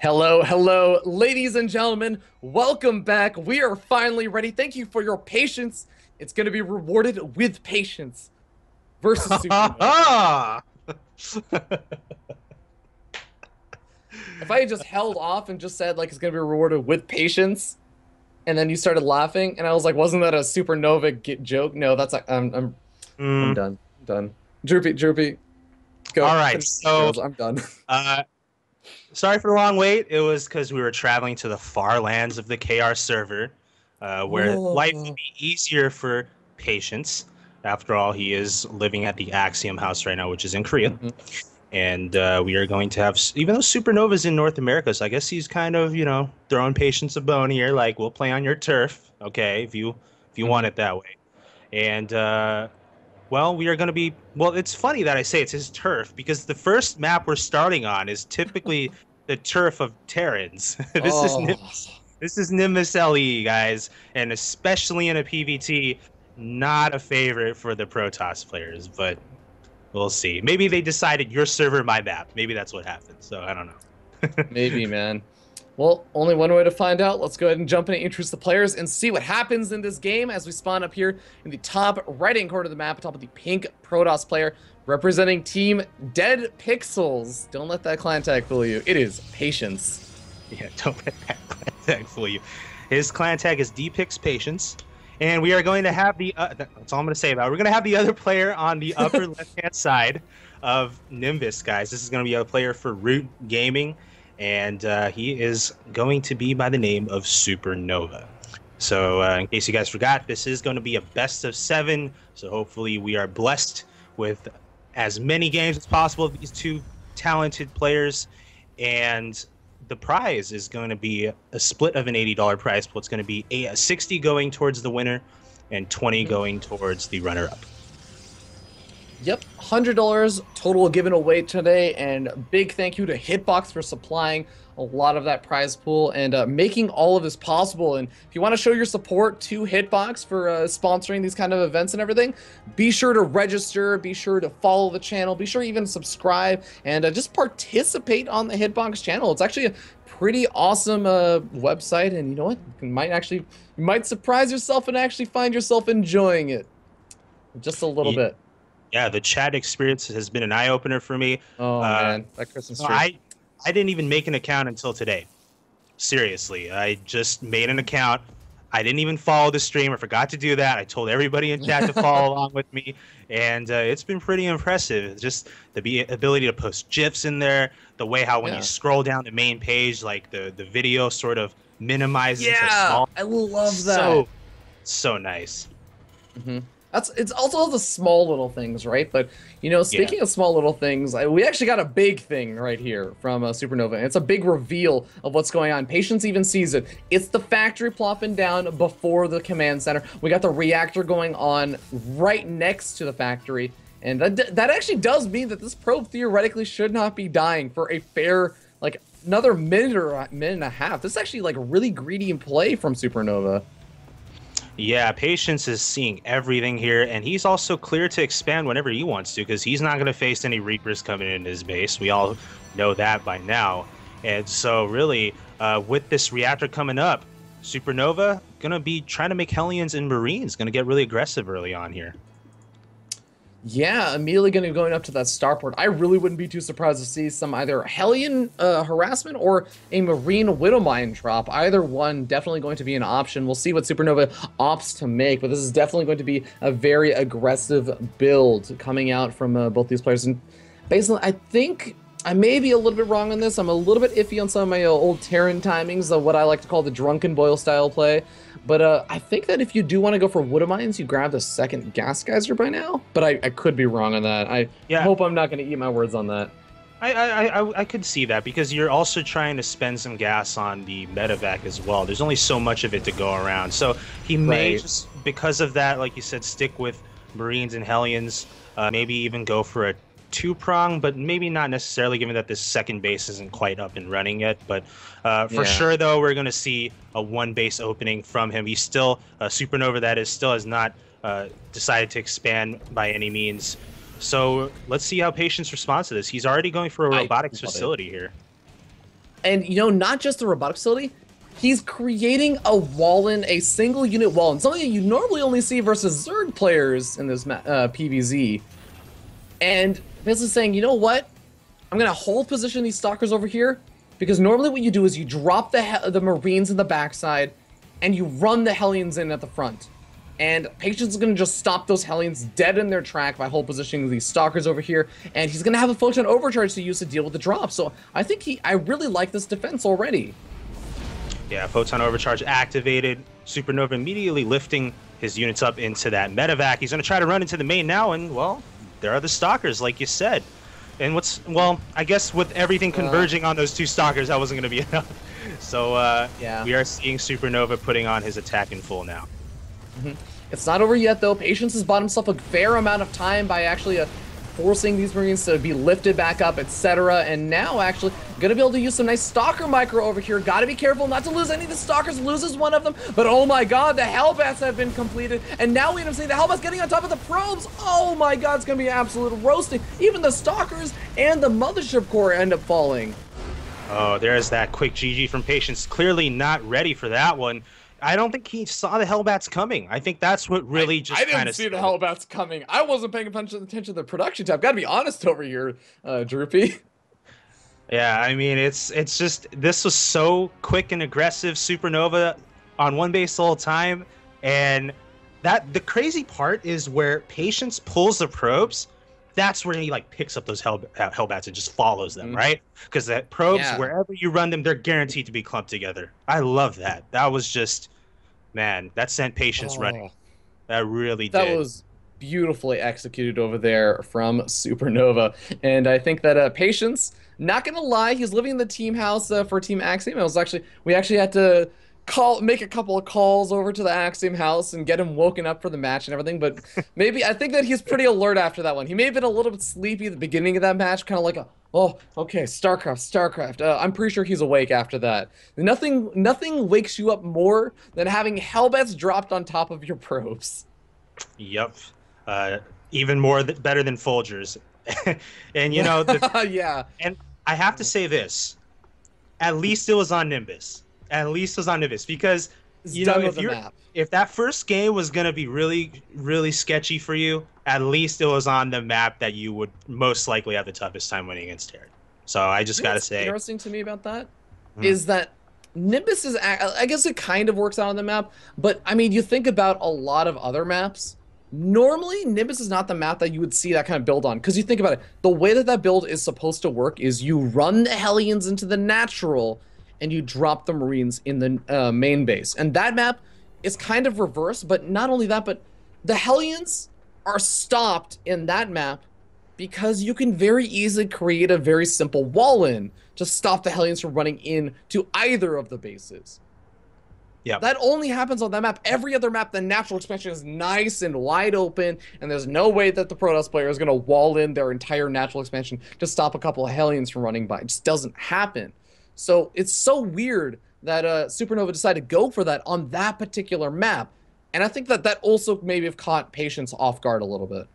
Hello, hello, ladies and gentlemen. Welcome back. We are finally ready. Thank you for your patience. It's going to be rewarded with patience versus SuperNova. Ha If I had just held off and just said like it's going to be rewarded with patience, and then you started laughing, and I was like, wasn't that a SuperNova joke? No, that's like I'm Mm, done. I'm done. Droopy, go all right. finish the So, details. I'm done. uh, sorry for the long wait. It was because we were traveling to the far lands of the KR server, where life would Oh. be easier for Patience. After all, he is living at the Axiom house right now, which is in Korea. Mhm. And we are going to have, even though Supernova's in North America, so I guess he's kind of, throwing Patience a bone here. Like, we'll play on your turf, okay, if you want Mhm. it that way. And well, we are going to be. Well, it's funny that I say it's his turf because the first map we're starting on is typically the turf of Terrans. This is Oh. Nimbus. This is Nimbus LE, guys, and especially in a PvT, not a favorite for the Protoss players. But we'll see. Maybe they decided your server, my map. Maybe that's what happened. So I don't know. Maybe, man. Well, only one way to find out. Let's go ahead and jump in and introduce the players and see what happens in this game as we spawn up here in the top right-hand corner of the map, atop of the pink Protoss player, representing Team Dead Pixels. Don't let that clan tag fool you. It is Patience. Yeah, don't let that clan tag fool you. His clan tag is Dpix Patience, and we are going to have the. That's all I'm going to say about it. We're going to have the other player on the upper left-hand side of Nimbus, guys. This is going to be a player for Root Gaming, and he is going to be by the name of SuperNova. So, in case you guys forgot, this is going to be a best of 7. So hopefully, we are blessed with as many games as possible of these two talented players, and the prize is going to be a split of an $80 prize pool. It's going to be a 60 going towards the winner and 20 Mhm. going towards the runner-up. Yep, $100 total given away today, and big thank you to Hitbox for supplying a lot of that prize pool and making all of this possible. And if you want to show your support to Hitbox for sponsoring these kind of events and everything, be sure to register, be sure to follow the channel, be sure to even subscribe, and just participate on the Hitbox channel. It's actually a pretty awesome website, and you know what? You might surprise yourself and actually find yourself enjoying it just a little bit. Yeah, the chat experience has been an eye-opener for me. Oh Uh, man, that Christmas no, tree. I didn't even make an account until today. Seriously, I just made an account. I didn't even follow the stream. I forgot to do that. I told everybody in chat to follow along with me, and it's been pretty impressive. Just the ability to post GIFs in there, the way how when you Yeah. scroll down the main page, like the video sort of minimizes into Yeah, small. I love that. So nice. hmm it's also the small little things, right? But you know, Yeah. speaking of small little things, we actually got a big thing right here from SuperNova, and it's a big reveal of what's going on. Patience even sees it. It's the factory plopping down before the command center. We got the reactor going on right next to the factory, and that actually does mean that this probe theoretically should not be dying for a fair like another minute or a minute and a half. This is actually like really greedy in play from SuperNova. Yeah, Patience is seeing everything here, and he's also clear to expand whenever he wants to, because he's not going to face any Reapers coming in his base. We all know that by now. And so, really, with this reactor coming up, SuperNova going to be trying to make Hellions and Marines, going to get really aggressive early on here. Yeah, immediately going up to that starport. I really wouldn't be too surprised to see some either Hellion harassment or a Marine Widowmine drop. Either one definitely going to be an option. We'll see what Supernova opts to make, but this is definitely going to be a very aggressive build coming out from both these players. And basically, I think I may be a little bit wrong on this. I'm a little bit iffy on some of my old Terran timings of what I like to call the Drunken Boil style play. But I think that if you do want to go for Woodamines, you grab the second Gas Geyser by now. But I could be wrong on that. I Yeah, hope I'm not going to eat my words on that. I could see that, because you're also trying to spend some gas on the medevac as well. There's only so much of it to go around. So he may Right. just, because of that, like you said, stick with Marines and Hellions, maybe even go for a two-prong, but maybe not necessarily, given that this second base isn't quite up and running yet. But for Yeah. sure, though, we're going to see a one base opening from him. He's still, SuperNova, that is, still has not decided to expand by any means. So let's see how Patience responds to this. He's already going for a I robotics love it. facility here. And, you know, not just the robotic facility, he's creating a Wallen, a single unit Wallen, something that you normally only see versus Zerg players in this PvZ. And basically saying, you know what? I'm going to hold position these Stalkers over here, because normally what you do is you drop the Marines in the backside, and you run the Hellions in at the front. And Patience is going to just stop those Hellions dead in their track by hold positioning these Stalkers over here. And he's going to have a Photon Overcharge to use to deal with the drop. So I think I really like this defense already. Yeah, Photon Overcharge activated. SuperNova immediately lifting his units up into that medevac. He's going to try to run into the main now, and, well, there are the Stalkers, like you said. And well, I guess with everything converging on those two Stalkers, that wasn't going to be enough. So, yeah, we are seeing SuperNova putting on his attack in full now. It's not over yet, though. Patience has bought himself a fair amount of time by actually forcing these Marines to be lifted back up, etc. And now, actually, gonna be able to use some nice Stalker micro over here. Gotta be careful not to lose any of the Stalkers. Loses one of them, but oh my god, the Hellbats have been completed. And now we end up seeing the Hellbats getting on top of the probes. Oh my god, it's gonna be absolute roasting. Even the Stalkers and the Mothership Core end up falling. Oh, there's that quick GG from Patience. Clearly not ready for that one. I don't think he saw the Hellbats coming. I think that's what really I didn't see the Hellbats coming. I wasn't paying attention to the production tab. Gotta be honest over here, Droopy. Yeah, I mean, it's just, this was so quick and aggressive. SuperNova on one base the whole time. And the crazy part is where Patience pulls the probes. That's where he like picks up those Hellbats and just follows them, right? Because the probes, wherever you run them, they're guaranteed to be clumped together. I love that. That was just, man, that sent Patience running. That really did. That was beautifully executed over there from SuperNova. And I think that Patience, not gonna lie, he's living in the team house for Team Axiom. We actually had to make a couple of calls over to the Axiom house and get him woken up for the match and everything, but I think that he's pretty alert after that one. He may have been a little bit sleepy at the beginning of that match, kind of like oh, okay, StarCraft. I'm pretty sure he's awake after that. Nothing wakes you up more than having Hellbats dropped on top of your probes. Yep. Even better than Folgers. And, you know, yeah. And I have to say this. At least it was on Nimbus. At least it was on Nimbus, because you know, if that first game was gonna be really, really sketchy for you, at least it was on the map that you would most likely have the toughest time winning against Terran. So I just gotta say, interesting to me about that is that Nimbus is, I guess it kind of works out on the map, but I mean, you think about a lot of other maps. Normally, Nimbus is not the map that you would see that kind of build on, because you think about it, the way that build is supposed to work is you run the Hellions into the natural, and you drop the Marines in the main base. And that map is kind of reverse, but not only that, but the Hellions are stopped in that map because you can very easily create a very simple wall-in to stop the Hellions from running in to either of the bases. Yeah, that only happens on that map. Every other map, the natural expansion is nice and wide open, and there's no way that the Protoss player is going to wall in their entire natural expansion to stop a couple of Hellions from running by. It just doesn't happen. So it's so weird that SuperNova decided to go for that on that particular map. And I think that also maybe have caught Patience off guard a little bit.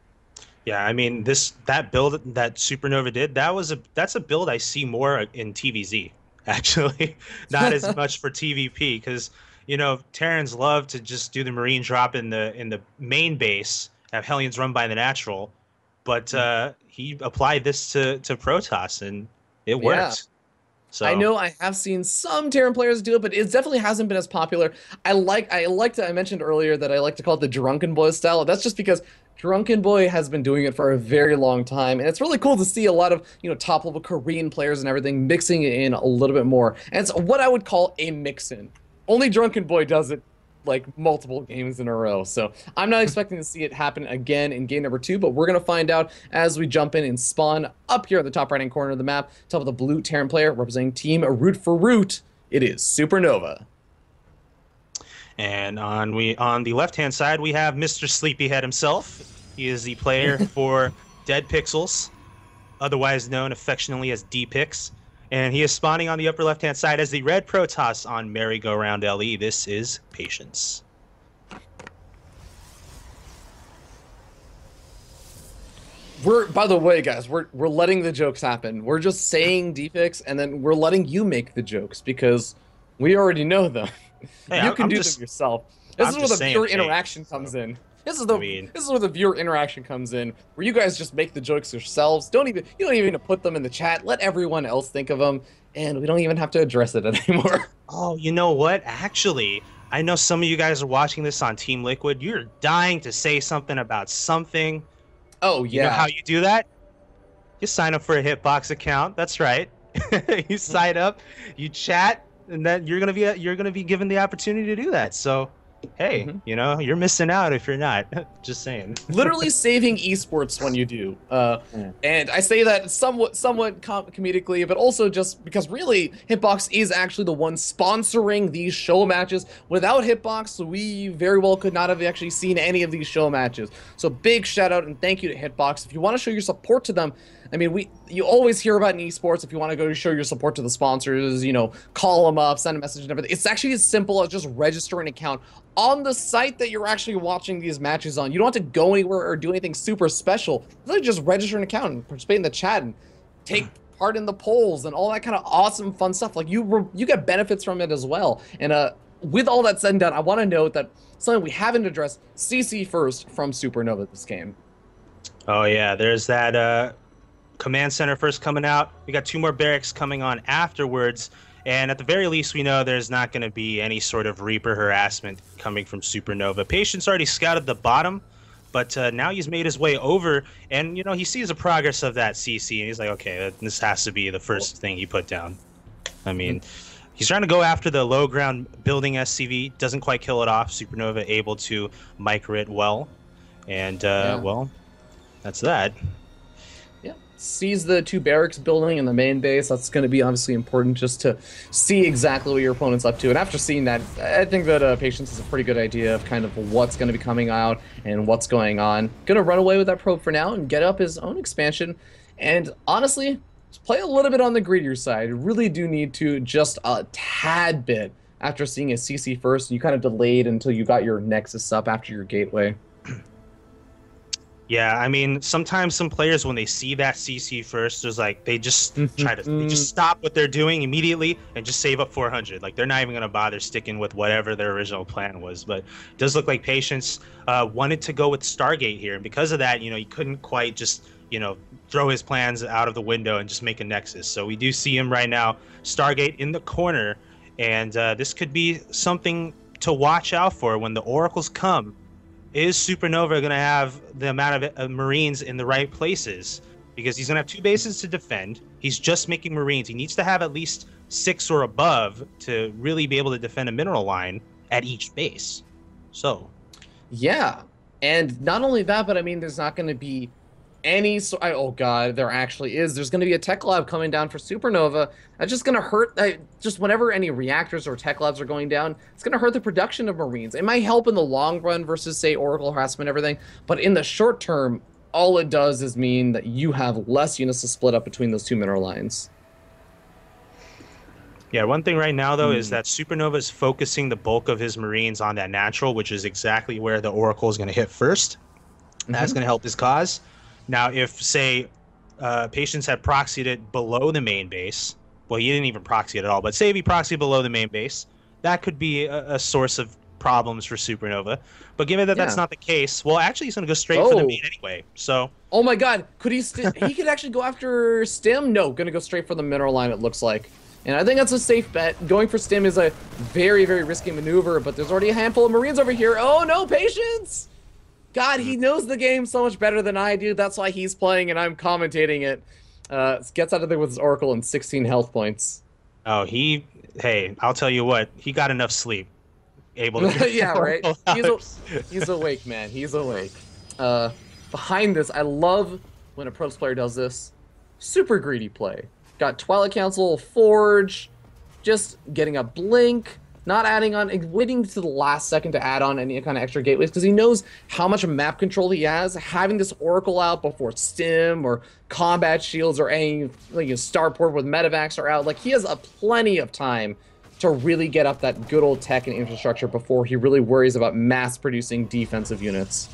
Yeah, I mean, that build that SuperNova did, that's a build I see more in TVZ, actually. Not as much for TVP, because, you know, Terrans love to just do the Marine drop in the main base, have Hellions run by the natural, but he applied this to Protoss, and it worked. Yeah. So. I know I have seen some Terran players do it, but it definitely hasn't been as popular. I mentioned earlier that I like to call it the Drunken Boy style. That's just because Drunken Boy has been doing it for a very long time, and it's really cool to see a lot of, you know, top-level Korean players and everything mixing it in a little bit more. And it's what I would call a mix-in. Only Drunken Boy does it like multiple games in a row. So I'm not expecting to see it happen again in game number 2, but we're going to find out as we jump in and spawn up here at the top right-hand corner of the map, top of the blue Terran player representing Team Root for Root. It is SuperNova. And on the left-hand side, we have Mr. Sleepyhead himself. He is the player for Dead Pixels, otherwise known affectionately as D-Pix. And he is spawning on the upper left-hand side as the red Protoss on Merry-Go-Round LE. This is Patience. By the way, guys, we're letting the jokes happen. We're just saying defix, and then we're letting you make the jokes because we already know them. Hey, You can I'm do them just yourself. This I'm is where just the saying viewer hey. interaction So, comes in. I mean, This is where the viewer interaction comes in, where you guys just make the jokes yourselves. You don't even need to put them in the chat. Let everyone else think of them, and we don't even have to address it anymore. oh, you know what? Actually, I know some of you guys are watching this on Team Liquid. You're dying to say something about something. Oh You know how yeah. you do that? You sign up for a Hitbox account. That's right. You sign up, you chat, and then you're gonna be given the opportunity to do that. So, hey, Mhm. you're missing out if you're not. Just saying. Literally saving esports when you do. And I say that somewhat comedically, but also just because really Hitbox is actually the one sponsoring these show matches. Without Hitbox, we very well could not have actually seen any of these show matches. So big shout out and thank you to Hitbox. If you want to show your support to them, I mean, you always hear about in esports. If you want to go show your support to the sponsors, call them up, send a message and everything. It's actually as simple as just register an account on the site that you're actually watching these matches on. You don't have to go anywhere or do anything super special. Literally just register an account and participate in the chat and take part in the polls and all that kind of awesome fun stuff. Like you get benefits from it as well. And with all that said and done, I want to note that something we haven't addressed, CC first from SuperNova this game. Oh yeah, there's that command center first coming out. We got 2 more barracks coming on afterwards. And at the very least, we know there's not going to be any sort of Reaper harassment coming from SuperNova. Patience already scouted the bottom, but now he's made his way over, and he sees the progress of that CC, and he's like, okay, this has to be the first thing he put down. I mean, he's trying to go after the low ground building SCV, doesn't quite kill it off. SuperNova able to micro it well, and well, that's that. Sees the 2 barracks building in the main base. That's going to be obviously important just to see exactly what your opponent's up to. And after seeing that, I think that Patience is a pretty good idea of kind of what's going to be coming out and what's going on. Going to run away with that probe for now and get up his own expansion. And honestly, just play a little bit on the greedier side. You really do need to just a tad bit after seeing a CC first. You kind of delayed until you got your Nexus up after your gateway. Yeah, I mean, sometimes some players, when they see that CC first, there's like they just they just stop what they're doing immediately and just save up 400. Like they're not even gonna bother sticking with whatever their original plan was. But it does look like Patience wanted to go with Stargate here, and because of that, he couldn't quite just throw his plans out of the window and just make a Nexus. So we do see him right now, Stargate in the corner, and this could be something to watch out for when the oracles come. Is SuperNova going to have the amount of Marines in the right places? Because he's going to have 2 bases to defend. He's just making Marines. He needs to have at least 6 or above to really be able to defend a mineral line at each base. So, yeah. And not only that, but I mean, there's not going to be any oh god, there actually is. There's going to be a tech lab coming down for SuperNova. That's just going to hurt. Just whenever any reactors or tech labs are going down, it's going to hurt the production of Marines. It might help in the long run versus, say, Oracle harassment and everything, but in the short term, all it does is mean that you have less units to split up between those 2 mineral lines. Yeah, one thing right now, though, is that SuperNova is focusing the bulk of his Marines on that natural, which is exactly where the Oracle is going to hit first. That's going to help his cause. Now, if, say, Patience had proxied it below the main base, well, he didn't even proxy it at all, but say if he proxied below the main base, that could be a source of problems for SuperNova. But given that that's not the case, well, actually, he's going to go straight for the main anyway. So, oh my god, could he could actually go after Stim? No, going to go straight for the mineral line, it looks like. And I think that's a safe bet. Going for Stim is a very, very risky maneuver, but there's already a handful of Marines over here. Oh no, Patience! God, he knows the game so much better than I do. That's why he's playing and I'm commentating it. Gets out of there with his Oracle and 16 health points. Oh, hey, I'll tell you what, he got enough sleep. Able to yeah, right? He's awake, man. He's awake. Behind this, I love when a pros player does this. Super greedy play. Got Twilight Council, Forge, just getting a blink. Not adding on, waiting to the last second to add on any kind of extra gateways because he knows how much map control he has. Having this Oracle out before Stim or combat shields or any starport with medevacs are out, like he has plenty of time to really get up that good old tech and infrastructure before he really worries about mass producing defensive units.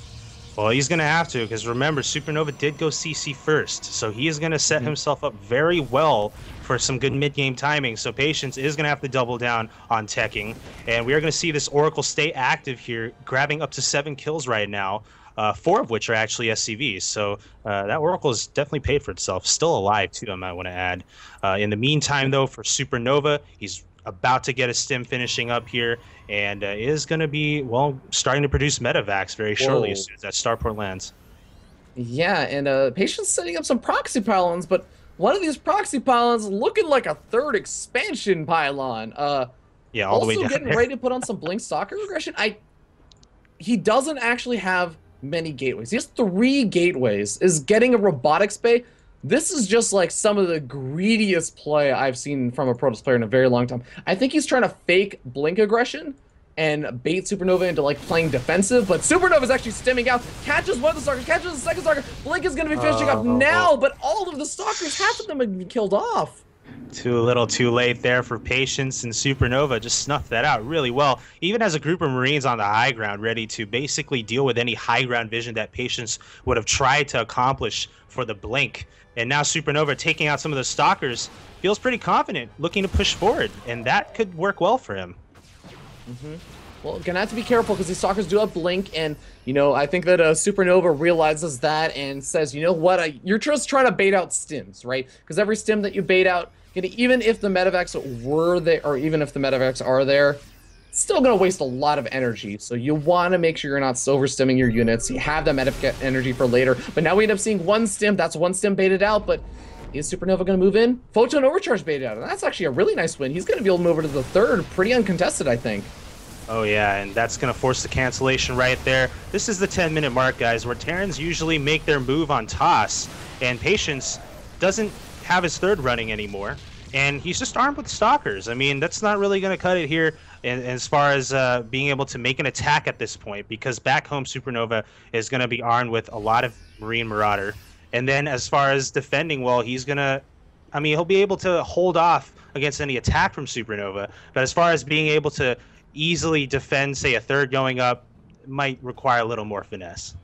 Well, he's going to have to, because remember, SuperNova did go CC first, so he is going to set himself up very well for some good mid-game timing. So Patience is going to have to double down on teching, and we are going to see this Oracle stay active here, grabbing up to 7 kills right now, 4 of which are actually SCVs. So that Oracle is definitely paid for itself. Still alive, too, I might want to add. In the meantime, though, for SuperNova, he's about to get a stim finishing up here, and is going to be, well, starting to produce medevacs very shortly as soon as that starport lands. Yeah, and Patience setting up some proxy pylons, but one of these proxy pylons looking like a third expansion pylon. Yeah, all the way also down getting there. ready to put on some Blink Stalker regression. He doesn't actually have many gateways. He has 3 gateways. Is getting a robotics bay. This is just like some of the greediest play I've seen from a Protoss player in a very long time. I think he's trying to fake Blink aggression and bait SuperNova into like playing defensive, but SuperNova is actually stimming out, catches one of the Stalkers, catches the second Stalker. Blink is going to be finishing up now, but all of the Stalkers, half of them have been killed off. Too little too late there for Patience, and SuperNova just snuffed that out really well. Even as a group of Marines on the high ground ready to basically deal with any high ground vision that Patience would have tried to accomplish for the Blink. And now SuperNova taking out some of the Stalkers feels pretty confident, looking to push forward, and that could work well for him. Well, gonna have to be careful because these Stalkers do have Blink, and you know, I think that SuperNova realizes that and says, you know what, you're just trying to bait out stims, right? Because every stim that you bait out, even if the medevacs were there, or even if the medevacs are there, it's still gonna waste a lot of energy. So you want to make sure you're not overstimming your units. You have that medevac energy for later. But now we end up seeing 1 stim. That's 1 stim baited out, but is SuperNova going to move in? Photon Overcharge baited out, and that's actually a really nice win. He's going to be able to move over to the 3rd, pretty uncontested, I think. Oh yeah, and that's going to force the cancellation right there. This is the 10-minute mark, guys, where Terrans usually make their move on toss, and Patience doesn't have his 3rd running anymore, and he's just armed with Stalkers. I mean, that's not really going to cut it here as far as being able to make an attack at this point, because back home SuperNova is going to be armed with a lot of Marine Marauder. And then as far as defending, well, he's going to, I mean, he'll be able to hold off against any attack from SuperNova. But as far as being able to easily defend, say, a 3rd going up, might require a little more finesse.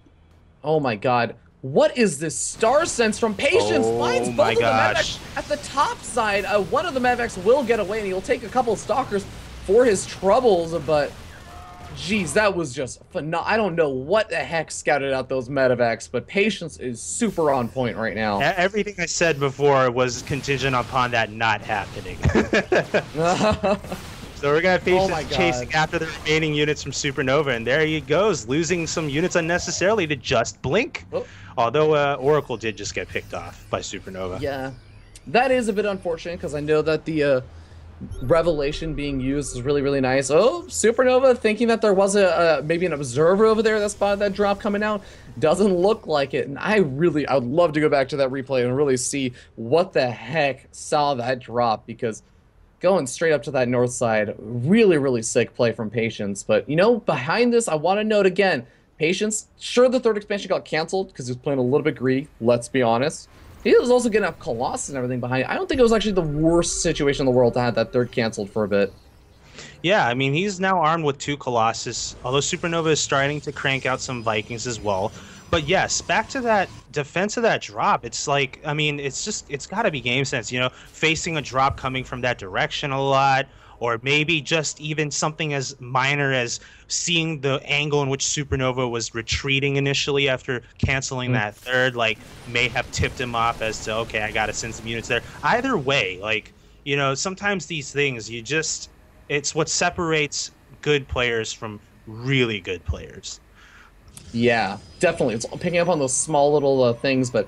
Oh my god. What is this Star Sense from Patience? Finds both of the medevacs at the top side. One of the medevacs will get away, and he'll take a couple of Stalkers for his troubles, but geez, that was just phenomenal. I don't know what the heck scouted out those medevacs, but Patience is super on point right now. Everything I said before was contingent upon that not happening. So we're going to have Patience chasing after the remaining units from SuperNova, and there he goes, losing some units unnecessarily to just Blink. Oh. Although Oracle did just get picked off by SuperNova. Yeah, that is a bit unfortunate, because I know that the Revelation being used is really, really nice. Oh, SuperNova thinking that there was maybe an observer over there that spotted that drop coming out. Doesn't look like it, and I would love to go back to that replay and really see what the heck saw that drop, because going straight up to that north side, really, really sick play from Patience. But, you know, behind this, I want to note again, Patience, sure, the 3rd expansion got canceled because he was playing a little bit greedy, let's be honest. He was also getting up Colossus and everything behind. I don't think it was actually the worst situation in the world to have that 3rd canceled for a bit. Yeah, I mean, he's now armed with 2 Colossus, although SuperNova is starting to crank out some Vikings as well. But yes, back to that defense of that drop, it's like, I mean, it's got to be game sense, you know, facing a drop coming from that direction a lot, or maybe just even something as minor as seeing the angle in which SuperNova was retreating initially after canceling that 3rd, like, may have tipped him off as to, okay, I got to send some units there. Either way, like, you know, sometimes these things, it's what separates good players from really good players. Yeah, definitely. It's picking up on those small little things, but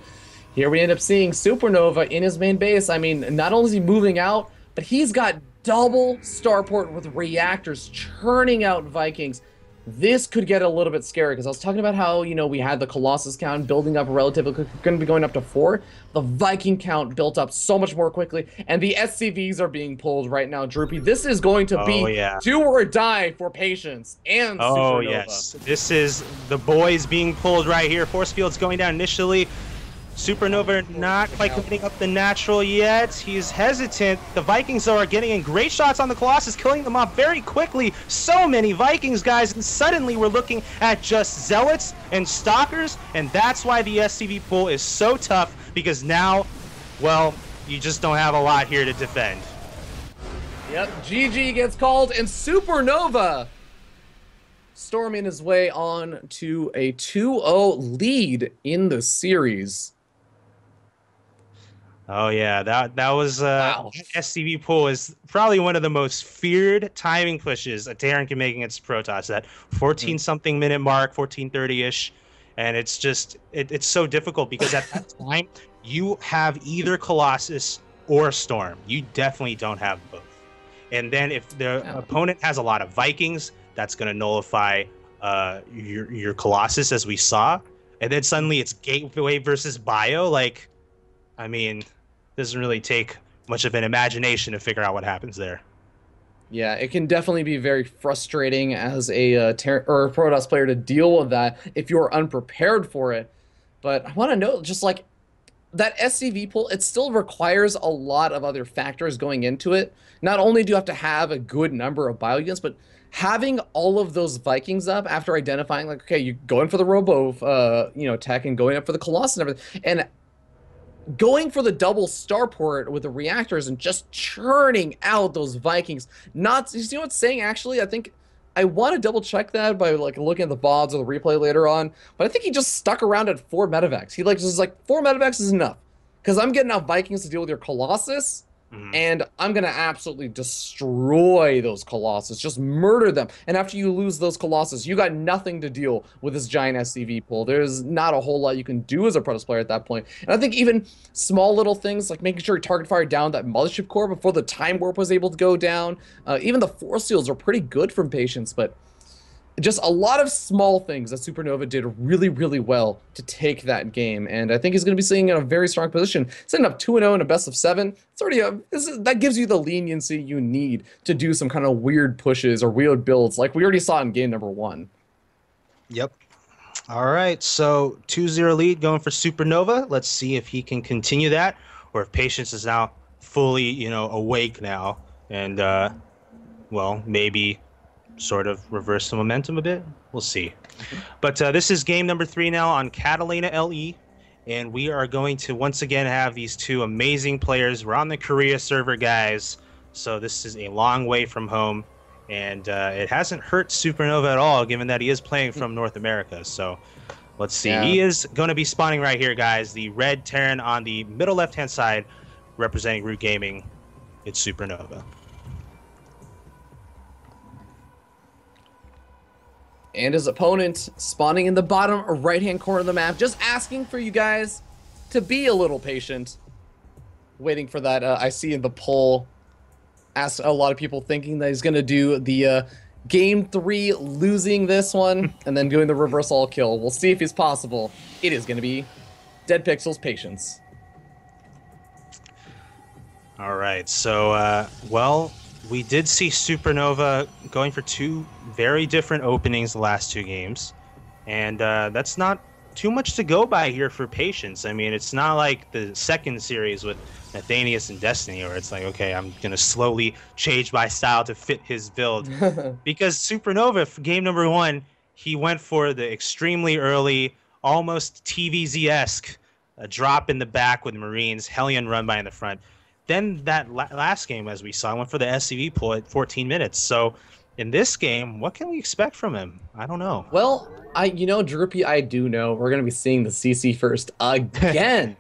here we end up seeing SuperNova in his main base. I mean, not only is he moving out, but he's got double starport with reactors churning out Vikings. This could get a little bit scary, because I was talking about how, you know, we had the Colossus count building up relatively, going to be going up to 4. The Viking count built up so much more quickly, and the SCVs are being pulled right now, Droopy. This is going to be do or die for Patience and SuperNova. Yes. This is the boys being pulled right here. Force field's going down initially. SuperNova not quite committing up the natural yet. He's hesitant. The Vikings, though, are getting in great shots on the Colossus, killing them off very quickly. So many Vikings, guys, and suddenly we're looking at just Zealots and Stalkers, and that's why the SCV pool is so tough, because now, well, you just don't have a lot here to defend. Yep, GG gets called, and SuperNova storming his way on to a 2-0 lead in the series. Oh yeah, that was Wow. SCV pool is probably one of the most feared timing pushes a Terran can make against Protoss. That 14-something minute mark, 14:30-ish, and it's just it's so difficult because at that time you have either Colossus or Storm. You definitely don't have both. And then if the opponent has a lot of Vikings, that's going to nullify your Colossus, as we saw. And then suddenly it's Gateway versus Bio. Like, I mean, doesn't really take much of an imagination to figure out what happens there. Yeah, it can definitely be very frustrating as a Protoss player to deal with that if you're unprepared for it. But I want to note, just like that SCV pool, it still requires a lot of other factors going into it. Not only do you have to have a good number of bio units, but having all of those Vikings up after identifying, like, okay, you're going for the Robo, tech, and going up for the Colossus and everything, and going for the double starport with the reactors and just churning out those Vikings. Not, you see what it's saying, actually? I think I want to double check that by like looking at the VODs or the replay later on, but I think he just stuck around at 4 medevacs. He just like 4 medevacs is enough, because I'm getting out Vikings to deal with your Colossus, and I'm gonna absolutely destroy those Colossus, just murder them. And after you lose those Colossus, you got nothing to deal with this giant SCV pool. There's not a whole lot you can do as a Protoss player at that point. And I think even small little things like making sure you target fire down that mothership core before the time warp was able to go down. Even the force seals were pretty good from Patience, but just a lot of small things that SuperNova did really, really well to take that game. And I think he's going to be sitting in a very strong position. Setting up 2-0 in a best of 7. It's already that gives you the leniency you need to do some kind of weird pushes or weird builds like we already saw in game number 1. Yep. All right, so 2-0 lead going for SuperNova. Let's see if he can continue that, or if Patience is now fully, awake now, and well, maybe sort of reverse the momentum a bit. We'll see. But this is game number 3 now on Catalina LE, and we are going to once again have these two amazing players. We're on the Korea server, guys, so this is a long way from home, and it hasn't hurt SuperNova at all, given that he is playing from North America. So let's see. Yeah. He is going to be spawning right here, guys. The red Terran on the middle left-hand side, representing Root Gaming. It's SuperNova. And his opponent spawning in the bottom right-hand corner of the map, just asking for you guys to be a little patient. Waiting for that, I see in the poll, asked a lot of people thinking that he's going to do the game 3, losing this one, and then doing the reverse all kill. We'll see if it's possible. It is going to be Dead Pixel's Patience. All right, so, well, we did see SuperNova going for 2 very different openings the last 2 games, and that's not too much to go by here for Patience. I mean, it's not like the second series with Nathanius and Destiny, where it's like, okay, I'm going to slowly change my style to fit his build. Because SuperNova, for game number 1, he went for the extremely early, almost TVZ-esque drop in the back with Marines, Hellion run by in the front. Then that last game, as we saw, went for the SCV pull at 14 minutes. So in this game, what can we expect from him? I don't know. Well, Droopy, I do know we're going to be seeing the CC first again.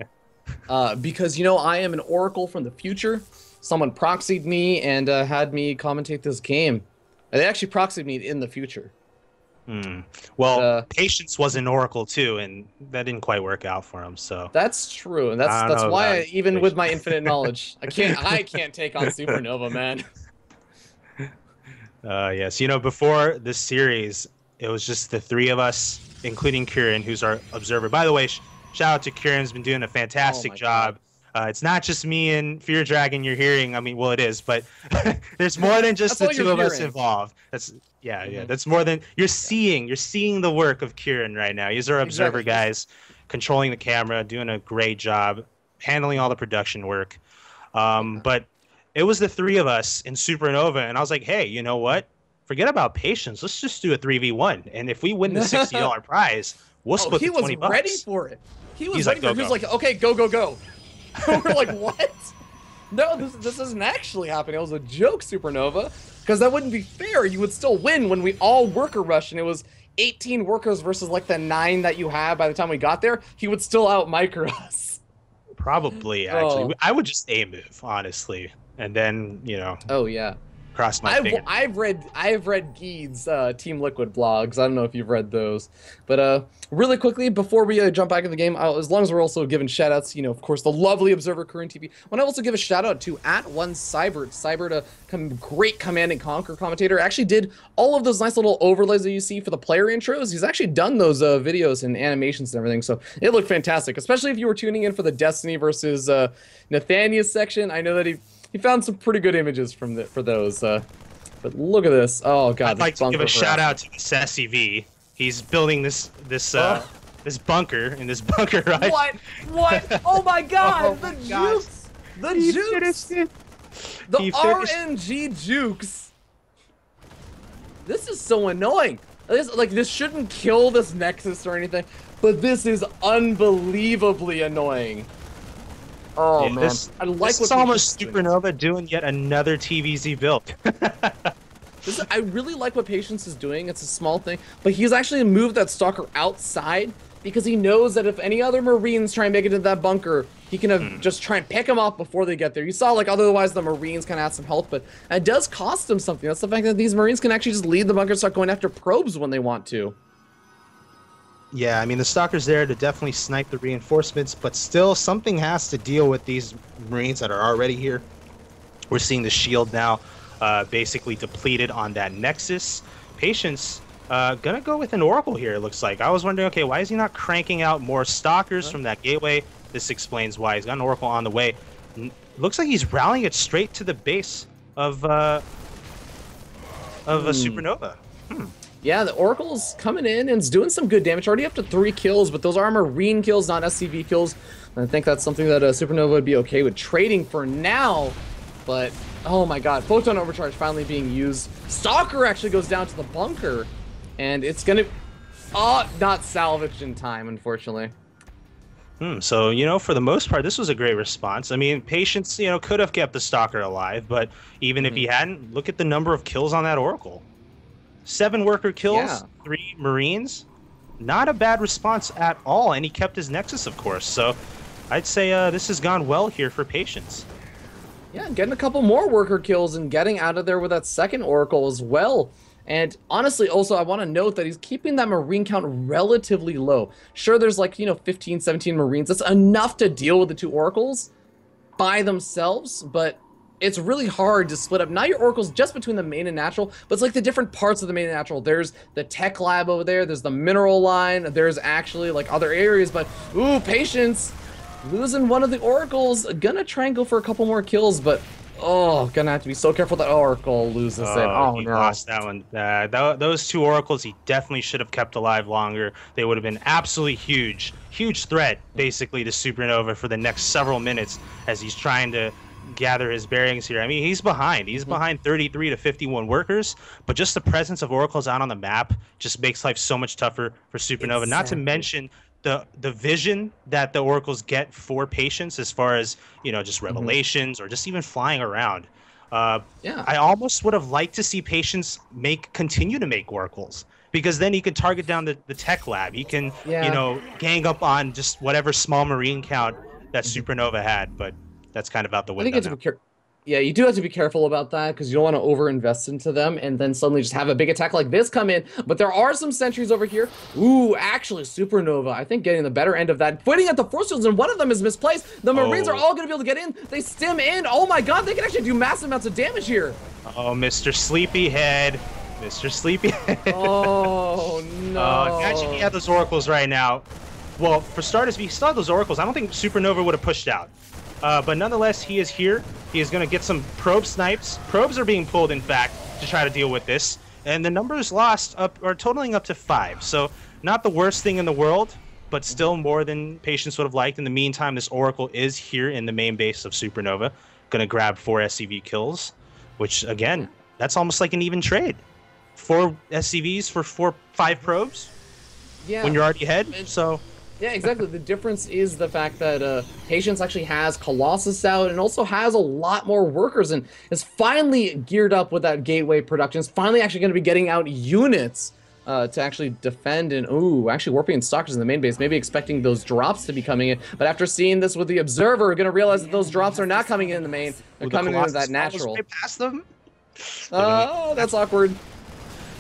Because, I am an oracle from the future. Someone proxied me and had me commentate this game. And they actually proxied me in the future. Well, Patience was an oracle too, and that didn't quite work out for him. So that's true, and that's why even with my infinite knowledge, I can't take on SuperNova, man. Yes, before this series, it was just the 3 of us, including Kieran, who's our observer. By the way, shout out to Kieran, who's been doing a fantastic job. It's not just me and Fear Dragon you're hearing. I mean, well, it is, but there's more than just the 2 of us involved. That's more than you're seeing. You're seeing the work of Kieran right now. He's our observer, guys. controlling the camera, doing a great job, handling all the production work. But it was the three of us in SuperNova, and I was like, hey, you know what? Forget about patience. Let's just do a 3v1. And if we win the $60 prize, we'll split he the was 20 bucks. ready for it. He was He's ready like, for it. He was like, okay, go, go, go. We're like, what? No, this isn't actually happening. It was a joke, SuperNova, because that wouldn't be fair. You would still win when we all worker rush, and it was 18 workers versus like the 9 that you had by the time we got there. He would still out-micro us. Probably, actually. I would just A move, honestly. And then, you know. Oh, yeah. Cross my fingers. I've read Geed's Team Liquid vlogs. I don't know if you've read those, but really quickly before we jump back in the game, as long as we're also giving shout-outs, you know, of course, the lovely Observer Korean TV. I want to also give a shout-out to @1Cybert. Cybert, a great Command and Conquer commentator, actually did all of those nice little overlays that you see for the player intros. He's actually done those videos and animations and everything, so it looked fantastic, especially if you were tuning in for the Destiny versus Nathanius section. I know that he found some pretty good images for those. But look at this. Oh god. I'd like to give a shout out to Sassy V. He's building this bunker in this bunker, right? What? Oh my god! The jukes! The jukes! The RNG jukes! This is so annoying. This shouldn't kill this Nexus or anything, but this is unbelievably annoying. Oh yeah, man, I like this is almost SuperNova doing yet another TVZ build. I really like what Patience is doing. It's a small thing, but he's actually moved that Stalker outside because he knows that if any other Marines try and make it into that bunker, he can just try and pick them off before they get there. You saw, like, otherwise the Marines kind of had some health, but it does cost them something. That's the fact that these Marines can actually just leave the bunker and start going after probes when they want to. Yeah, I mean, the Stalker's there to definitely snipe the reinforcements, but still something has to deal with these Marines that are already here. We're seeing the shield now basically depleted on that Nexus. Patience gonna go with an Oracle here, it looks like. I was wondering, okay, why is he not cranking out more Stalkers from that gateway? This explains why. He's got an Oracle on the way. Looks like he's rallying it straight to the base of a SuperNova. Yeah, the Oracle's coming in and it's doing some good damage. Already up to 3 kills, but those are Marine kills, not SCV kills. And I think that's something that SuperNova would be okay with trading for now. But, oh my god, Photon Overcharge finally being used. Stalker actually goes down to the bunker. And it's gonna... not salvaged in time, unfortunately. So, you know, for the most part, this was a great response. I mean, Patience, you know, could have kept the Stalker alive, but even if he hadn't, look at the number of kills on that Oracle. 7 worker kills, 3 Marines. Not a bad response at all, and he kept his Nexus, of course. So I'd say this has gone well here for Patience. Yeah, getting a couple more worker kills and getting out of there with that second Oracle as well. And honestly, also, I want to note that he's keeping that Marine count relatively low. Sure, there's like, you know, 15, 17 Marines. That's enough to deal with the 2 Oracles by themselves, but it's really hard to split up. Now your Oracle's just between the main and natural, but it's like the different parts of the main and natural. There's the tech lab over there, there's the mineral line, there's actually like other areas, but ooh, Patience losing one of the Oracles. Gonna try and go for a couple more kills, but oh, gonna have to be so careful that Oracle loses it. Oh he no. Lost that one. Those 2 Oracles he definitely should have kept alive longer. They would have been absolutely huge threat basically to SuperNova for the next several minutes as he's trying to gather his bearings here. I mean, he's behind. He's behind 33 to 51 workers, but just the presence of Oracles out on the map just makes life so much tougher for SuperNova. Exactly. Not to mention the vision that the Oracles get for Patience as far as, you know, just revelations or just even flying around. Yeah. I almost would have liked to see Patience continue to make Oracles, because then he could target down the tech lab. He can, you know, gang up on just whatever small Marine count that SuperNova had, but that's kind of out the window. I think yeah, you do have to be careful about that because you don't want to over-invest into them and then suddenly just have a big attack like this come in. But there are some sentries over here. Ooh, actually, SuperNova, I think getting the better end of that. Pointing at the force fields, and one of them is misplaced. The Marines are all going to be able to get in. They stim in. Oh my god, they can actually do massive amounts of damage here. Oh, Mr. Sleepyhead. Mr. Sleepyhead. Oh, no. Imagine he had those Oracles right now. Well, for starters, if he still had those Oracles, I don't think SuperNova would have pushed out. But nonetheless, he is here. He is going to get some probe snipes. Probes are being pulled, in fact, to try to deal with this. And the numbers lost are totaling up to 5. So not the worst thing in the world. but still more than Patience would have liked. In the meantime, this Oracle is here in the main base of SuperNova, going to grab 4 SCV kills, which, again, that's almost like an even trade. 4 SCVs for 5 probes when you're already ahead, so... Yeah, exactly. The difference is the fact that Patience actually has Colossus out and also has a lot more workers and is finally geared up with that gateway production. Is finally actually going to be getting out units to actually defend and, actually Warping and Stalkers in the main base, maybe expecting those drops to be coming in. But after seeing this with the Observer, we're going to realize that those drops are not coming in the main. They're coming in with that natural. Right past them. Oh, that's awkward.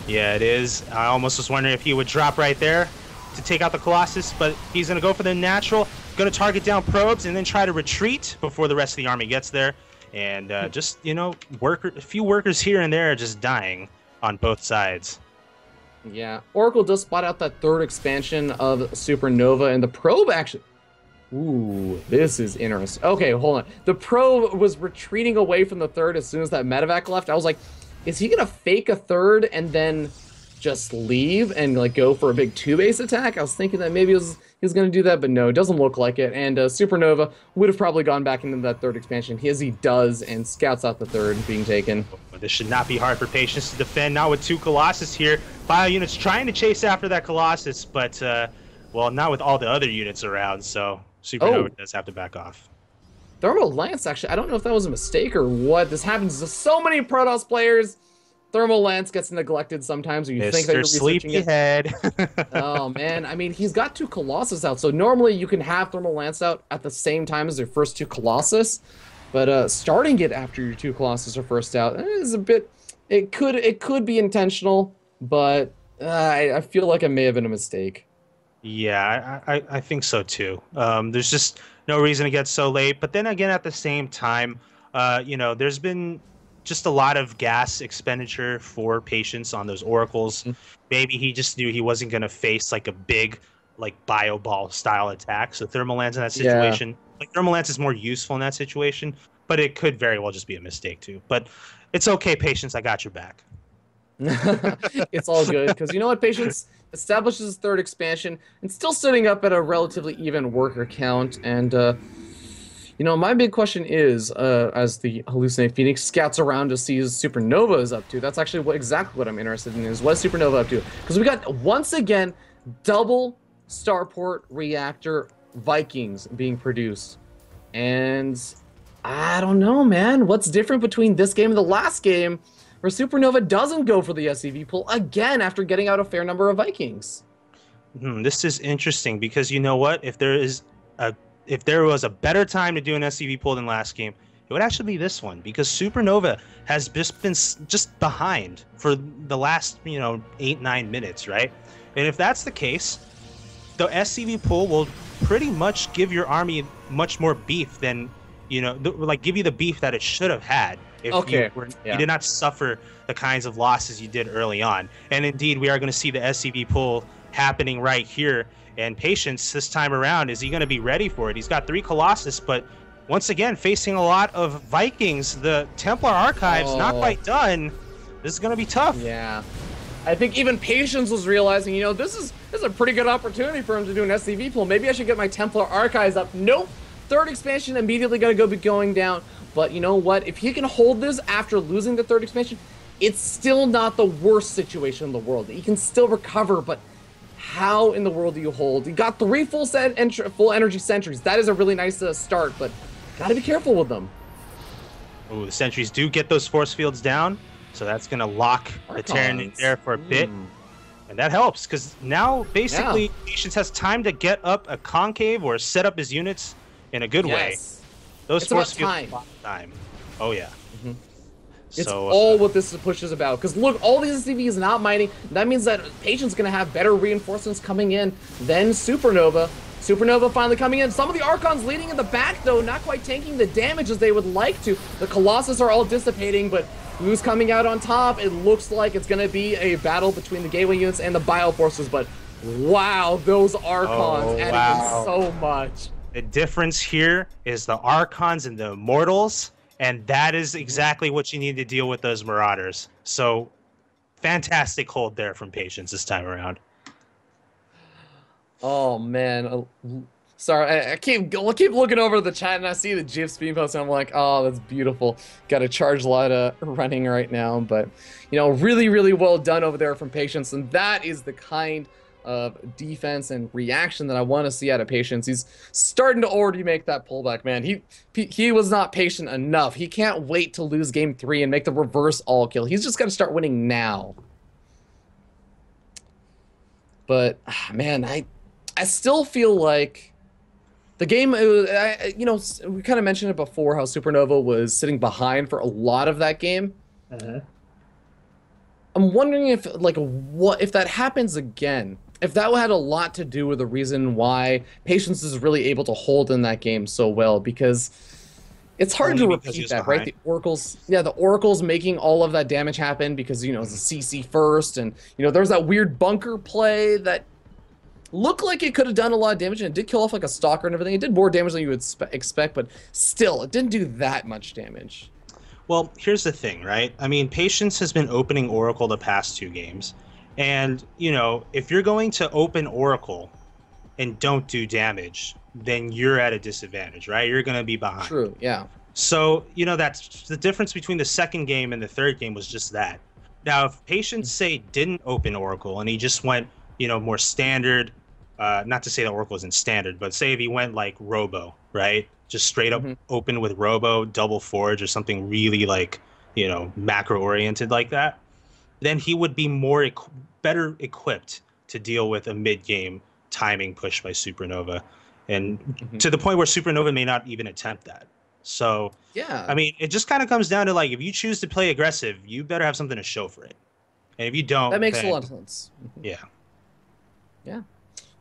Yeah, it is. I almost was wondering if he would drop right there to take out the Colossus, but he's going to go for the natural, going to target down probes and then try to retreat before the rest of the army gets there. And just, you know, a few workers here and there are just dying on both sides. Yeah, Oracle does spot out that 3rd expansion of SuperNova, and the probe actually... Ooh, this is interesting. Okay, hold on. The probe was retreating away from the 3rd as soon as that medevac left. I was like, is he going to fake a 3rd and then just leave and like go for a big 2-base attack? I was thinking that maybe he was going to do that, but no, it doesn't look like it. And SuperNova would have probably gone back into that 3rd expansion. He does, and scouts out the 3rd being taken. This should not be hard for Patience to defend, not with 2 Colossus here. Bio units trying to chase after that Colossus, but, well, not with all the other units around, so SuperNova does have to back off. Thermal Lance, actually, I don't know if that was a mistake or what. This happens to so many Protoss players. Thermal Lance gets neglected sometimes, or you think that you're researching it. Sleepyhead. Oh, man. I mean, he's got 2 Colossus out, so normally you can have Thermal Lance out at the same time as your first 2 Colossus, but starting it after your 2 Colossus are first out is a bit... It could be intentional, but I feel like it may have been a mistake. Yeah, I think so, too. There's just no reason to get so late, but then again, at the same time, you know, there's been just a lot of gas expenditure for Patience on those Oracles. Maybe he just knew he wasn't going to face like a big like bio ball style attack. So Thermal Lance in that situation, like Thermal Lance is more useful in that situation, but it could very well just be a mistake too. But it's okay, Patience, I got your back. It's all good, because you know what, Patience establishes his 3rd expansion and still sitting up at a relatively even worker count. And you know, my big question is, as the Hallucinate Phoenix scouts around to see what SuperNova is up to, that's actually exactly what I'm interested in, is what is SuperNova up to? Because we got, once again, double Starport Reactor Vikings being produced. And I don't know, man. What's different between this game and the last game, where SuperNova doesn't go for the SCV pull again after getting out a fair number of Vikings? This is interesting, because you know what? If there was a better time to do an SCV pull than last game, it would actually be this one, because SuperNova has just been behind for the last, you know, 8-9 minutes, right? And if that's the case, the SCV pull will pretty much give your army much more beef than, you know, like give you the beef that it should have had if you did not suffer the kinds of losses you did early on. And indeed, we are going to see the SCV pull happening right here. And Patience this time around, is he going to be ready for it? He's got 3 Colossus, but once again, facing a lot of Vikings. The Templar Archives not quite done. This is going to be tough. Yeah. I think even Patience was realizing, you know, this is a pretty good opportunity for him to do an SCV pull. Maybe I should get my Templar Archives up. Nope. 3rd expansion immediately going to be going down. But you know what? If he can hold this after losing the 3rd expansion, it's still not the worst situation in the world. He can still recover, but how in the world do you hold? You got 3 full energy sentries. That is a really nice start, but gotta be careful with them. Ooh, the sentries do get those force fields down, so that's gonna lock the Terran in there for a bit. And that helps, because now basically Patience has time to get up a concave or set up his units in a good way. Those force fields time. Oh yeah. It's all what this push is about. Because look, all these SCVs not mining. That means that Patience going to have better reinforcements coming in than SuperNova. SuperNova finally coming in. Some of the Archons leading in the back, though, not quite tanking the damage as they would like to. The Colossus are all dissipating, but who's coming out on top? It looks like it's going to be a battle between the Gateway units and the Bio Forces, but wow, those Archons adding in so much. The difference here is the Archons and the Immortals, and that is exactly what you need to deal with those Marauders. So, fantastic hold there from Patience this time around. Oh man. Sorry, I keep looking over the chat and I see the GIFs being posted. I'm like, oh, that's beautiful. Got a charge lot running right now, but really, really well done over there from Patience, and that is the kind of defense and reaction that I want to see out of Patience. He's starting to already make that pullback, man. He was not patient enough. He can't wait to lose game 3 and make the reverse all kill. He's just got to start winning now. But man, I still feel like the game, we kind of mentioned it before how SuperNova was sitting behind for a lot of that game. I'm wondering if if that happens again, if that had a lot to do with the reason why Patience is really able to hold in that game so well, because it's hard to repeat that, right? The Oracle's making all of that damage happen because, it's a CC first, and, there's that weird bunker play that looked like it could have done a lot of damage, and it did kill off like a stalker and everything. It did more damage than you would expect, but still, it didn't do that much damage. Well, here's the thing, right? I mean, Patience has been opening Oracle the past 2 games. And, if you're going to open Oracle and don't do damage, then you're at a disadvantage, right? You're going to be behind. True, yeah. So, that's the difference between the second game and the third game was just that. Now, if Patience, say, didn't open Oracle and he just went, more standard, not to say that Oracle isn't standard, but say if he went like Robo, right? Just straight up open with Robo, double forge, or something really like, macro oriented like that, then he would be better equipped to deal with a mid-game timing push by SuperNova, and to the point where SuperNova may not even attempt that. So, yeah, I mean, it just kind of comes down to, like, if you choose to play aggressive, you better have something to show for it. And if you don't, that makes a lot of sense. Yeah. Yeah.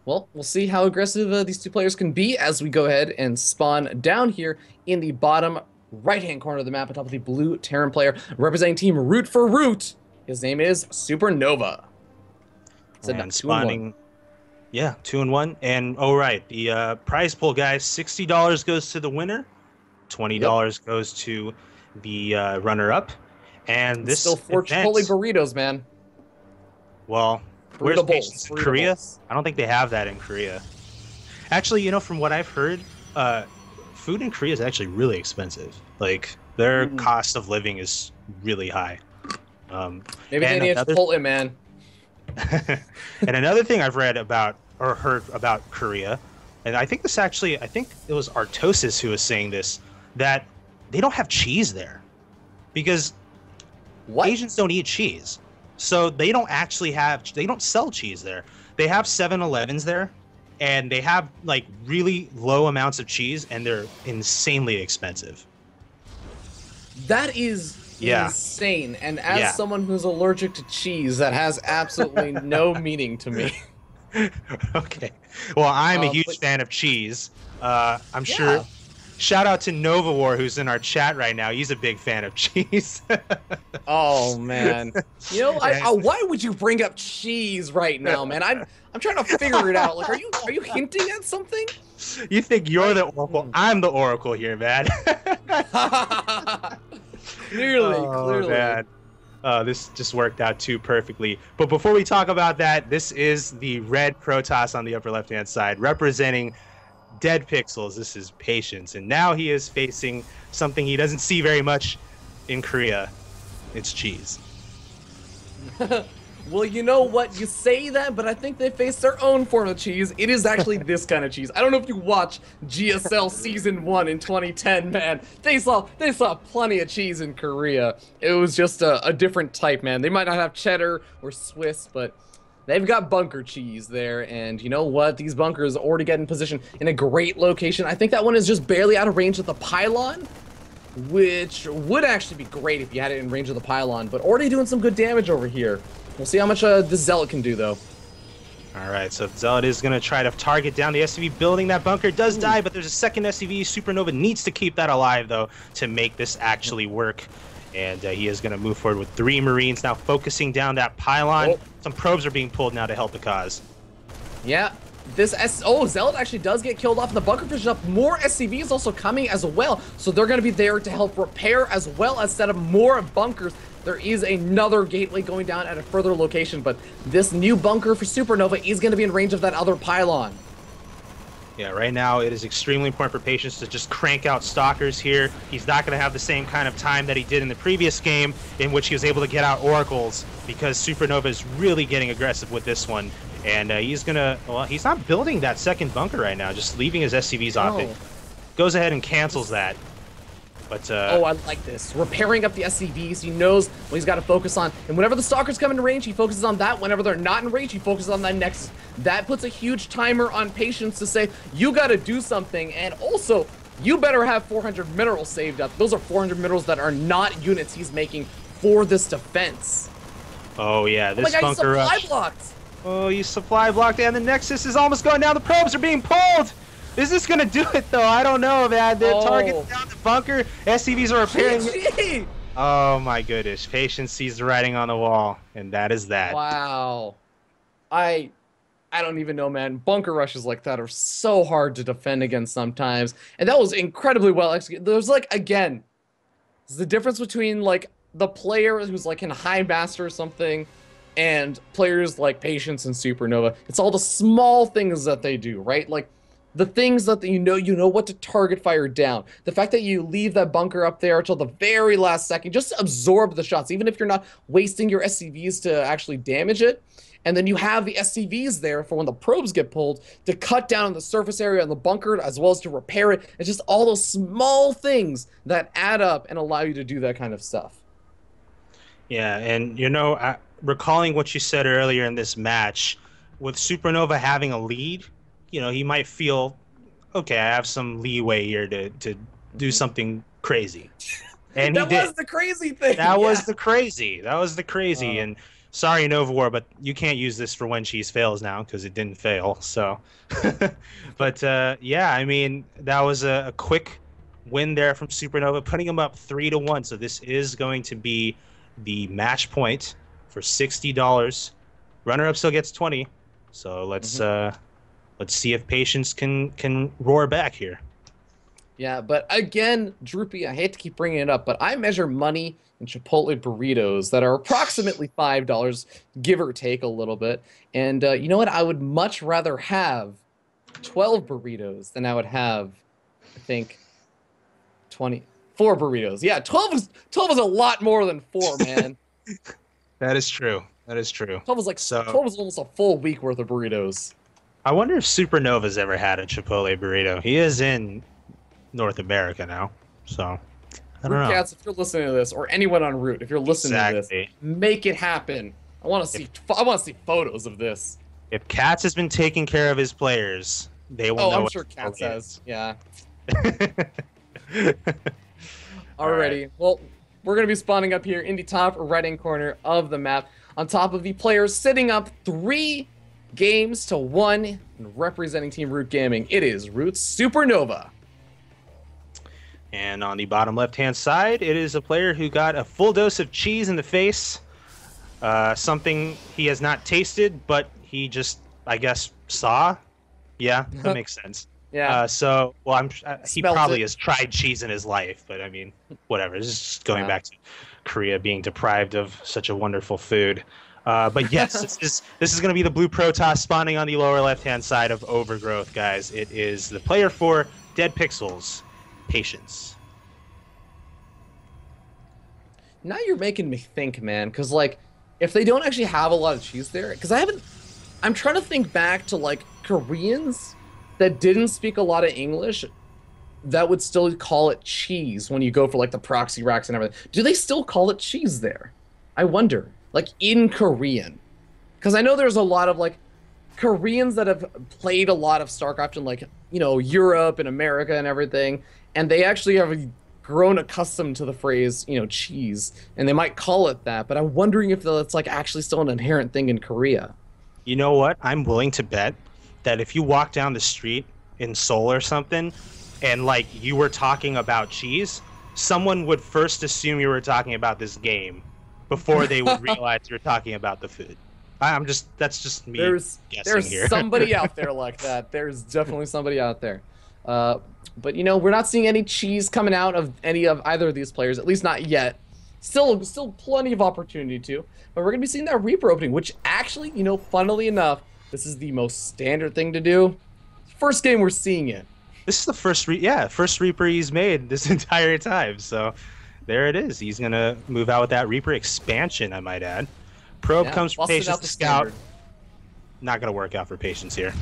Well, we'll see how aggressive these two players can be as we go ahead and spawn down here in the bottom right-hand corner of the map atop of the blue Terran player representing Team Root for Root. His name is SuperNova. And spawning, 2-1. And the prize pool, guys, $60 goes to the winner, $20 goes to the runner-up, and this still 4 Chipotle burritos, man. Well, where's Patience? Korea? I don't think they have that in Korea. Actually, from what I've heard, food in Korea is actually really expensive. Like, their cost of living is really high. Maybe they need Chipotle, man. And another thing I've read about or heard about Korea, and I think it was Artosis who was saying this, that they don't have cheese there because Asians don't eat cheese. So they don't sell cheese there. They have 7-Elevens there, and they have like really low amounts of cheese, and they're insanely expensive. That is insane. And as someone who's allergic to cheese, that has absolutely no meaning to me. Okay. Well, I'm a huge fan of cheese. I'm sure. Shout out to Nova War, who's in our chat right now. He's a big fan of cheese. Oh man, why would you bring up cheese right now, man? I'm trying to figure it out. Like, are you hinting at something? You think you're the Oracle? I'm the Oracle here, man. Clearly. Man. This just worked out too perfectly. But before we talk about that, this is the red Protoss on the upper left-hand side, representing Dead Pixels. This is Patience, and now he is facing something he doesn't see very much in Korea. It's cheese. Well, you know what? You say that, but I think they face their own form of cheese. It is actually this kind of cheese. I don't know if you watched GSL Season 1 in 2010, man. They saw plenty of cheese in Korea. It was just a different type, man. They might not have cheddar or Swiss, but they've got bunker cheese there, and you know what? These bunkers already get in position in a great location. I think that one is just barely out of range of the pylon, which would actually be great if you had it in range of the pylon, but already doing some good damage over here. We'll see how much the Zealot can do, though. All right, so Zealot is going to try to target down the SCV building. That bunker does die, but there's a second SCV. SuperNova needs to keep that alive, though, to make this actually work. And he is going to move forward with 3 Marines now, focusing down that pylon. Some probes are being pulled now to help the cause. Yeah, Zealot actually does get killed off, and the bunker pushes up. More SCVs also coming as well, so they're going to be there to help repair as well as set up more bunkers. There is another gateway going down at a further location, but this new bunker for SuperNova is going to be in range of that other pylon. Yeah, right now it is extremely important for Patience to just crank out Stalkers here. He's not going to have the same kind of time that he did in the previous game in which he was able to get out Oracles because SuperNova is really getting aggressive with this one. And he's going to, well, he's not building that second bunker right now, just leaving his SCVs off it. Goes ahead and cancels that. But, oh, I like this. Repairing up the SCVs, he knows what he's got to focus on. And whenever the Stalkers come into range, he focuses on that. Whenever they're not in range, he focuses on that next. That puts a huge timer on Patience to say, you got to do something. And also, you better have 400 minerals saved up. Those are 400 minerals that are not units he's making for this defense. Oh, yeah, this bunker rush. Supply blocked. Oh, you supply blocked, and the Nexus is almost going down. The probes are being pulled. Is this gonna do it though? I don't know, man. The target's down the bunker. SCVs are repairing. GG. Oh my goodness. Patience sees the writing on the wall, and that is that. Wow. I don't even know, man. Bunker rushes like that are so hard to defend against sometimes. And that was incredibly well executed. There's like, again, the difference between like the player who's like in High Master or something and players like Patience and SuperNova. It's all the small things that they do, right? Like the things that you know what to target fire down. The fact that you leave that bunker up there until the very last second, just to absorb the shots, even if you're not wasting your SCVs to actually damage it. And then you have the SCVs there for when the probes get pulled to cut down on the surface area on the bunker as well as to repair it. It's just all those small things that add up and allow you to do that kind of stuff. Yeah, and you know, recalling what you said earlier in this match, with SuperNova having a lead, you know, he might feel, okay, I have some leeway here to do something crazy. And that was the crazy thing. That was the crazy. That was the crazy. And sorry, Nova War, but you can't use this for when Cheese fails now because it didn't fail. So, but yeah, I mean, that was a quick win there from SuperNova, putting him up 3-1. So this is going to be the match point for $60. Runner-up still gets 20. So let's see if Patience can roar back here. Yeah, but again, Droopy, I hate to keep bringing it up, but I measure money in Chipotle burritos that are approximately $5, give or take a little bit. And you know what? I would much rather have 12 burritos than I would have, I think, 24 burritos. Yeah, 12 is a lot more than 4, man. That is true. That is true. 12 was almost a full week worth of burritos. I wonder if SuperNova's ever had a Chipotle burrito. He is in North America now, so I don't know. Cats, if you're listening to this, or anyone on Root, if you're listening to this, make it happen. I want to see photos of this. If Cats has been taking care of his players, they will know. Oh, I'm sure Cats has. Yeah. Alrighty. Right. Well, we're gonna be spawning up here in the top right-hand corner of the map, on top of the players sitting up 3 games to 1 and representing Team Root Gaming. It is Root's SuperNova. And on the bottom left-hand side, it is a player who got a full dose of cheese in the face. Something he has not tasted, but he just, I guess, saw. Yeah, that makes sense. Yeah. So, well, he probably has tried cheese in his life, but I mean, whatever. This is just going back to Korea being deprived of such a wonderful food. But yes, this is going to be the blue Protoss spawning on the lower left-hand side of Overgrowth, guys. It is the player for Dead Pixels, Patience. Now you're making me think, man, because like, if they don't actually have a lot of cheese there, because I'm trying to think back to like Koreans that didn't speak a lot of English that would still call it cheese when you go for like the proxy racks and everything. Do they still call it cheese there? I wonder, like in Korean, because I know there's a lot of like Koreans that have played a lot of StarCraft in like, you know, Europe and America and everything, and they actually have grown accustomed to the phrase, you know, cheese, and they might call it that, but I'm wondering if that's like actually still an inherent thing in Korea. You know what? I'm willing to bet that if you walk down the street in Seoul or something and like you were talking about cheese, someone would first assume you were talking about this game before they would realize you're talking about the food. That's just me guessing here. There's somebody out there like that. There's definitely somebody out there. But you know, we're not seeing any cheese coming out of any of either of these players, at least not yet. Still plenty of opportunity to. But we're gonna be seeing that Reaper opening, which actually, funnily enough, this is the most standard thing to do. First game we're seeing it. This is the first Reaper he's made this entire time. So there it is. He's gonna move out with that Reaper expansion, I might add. Probe Yeah, comes for busted Patience out the to Scout. standard. Not gonna work out for Patience here.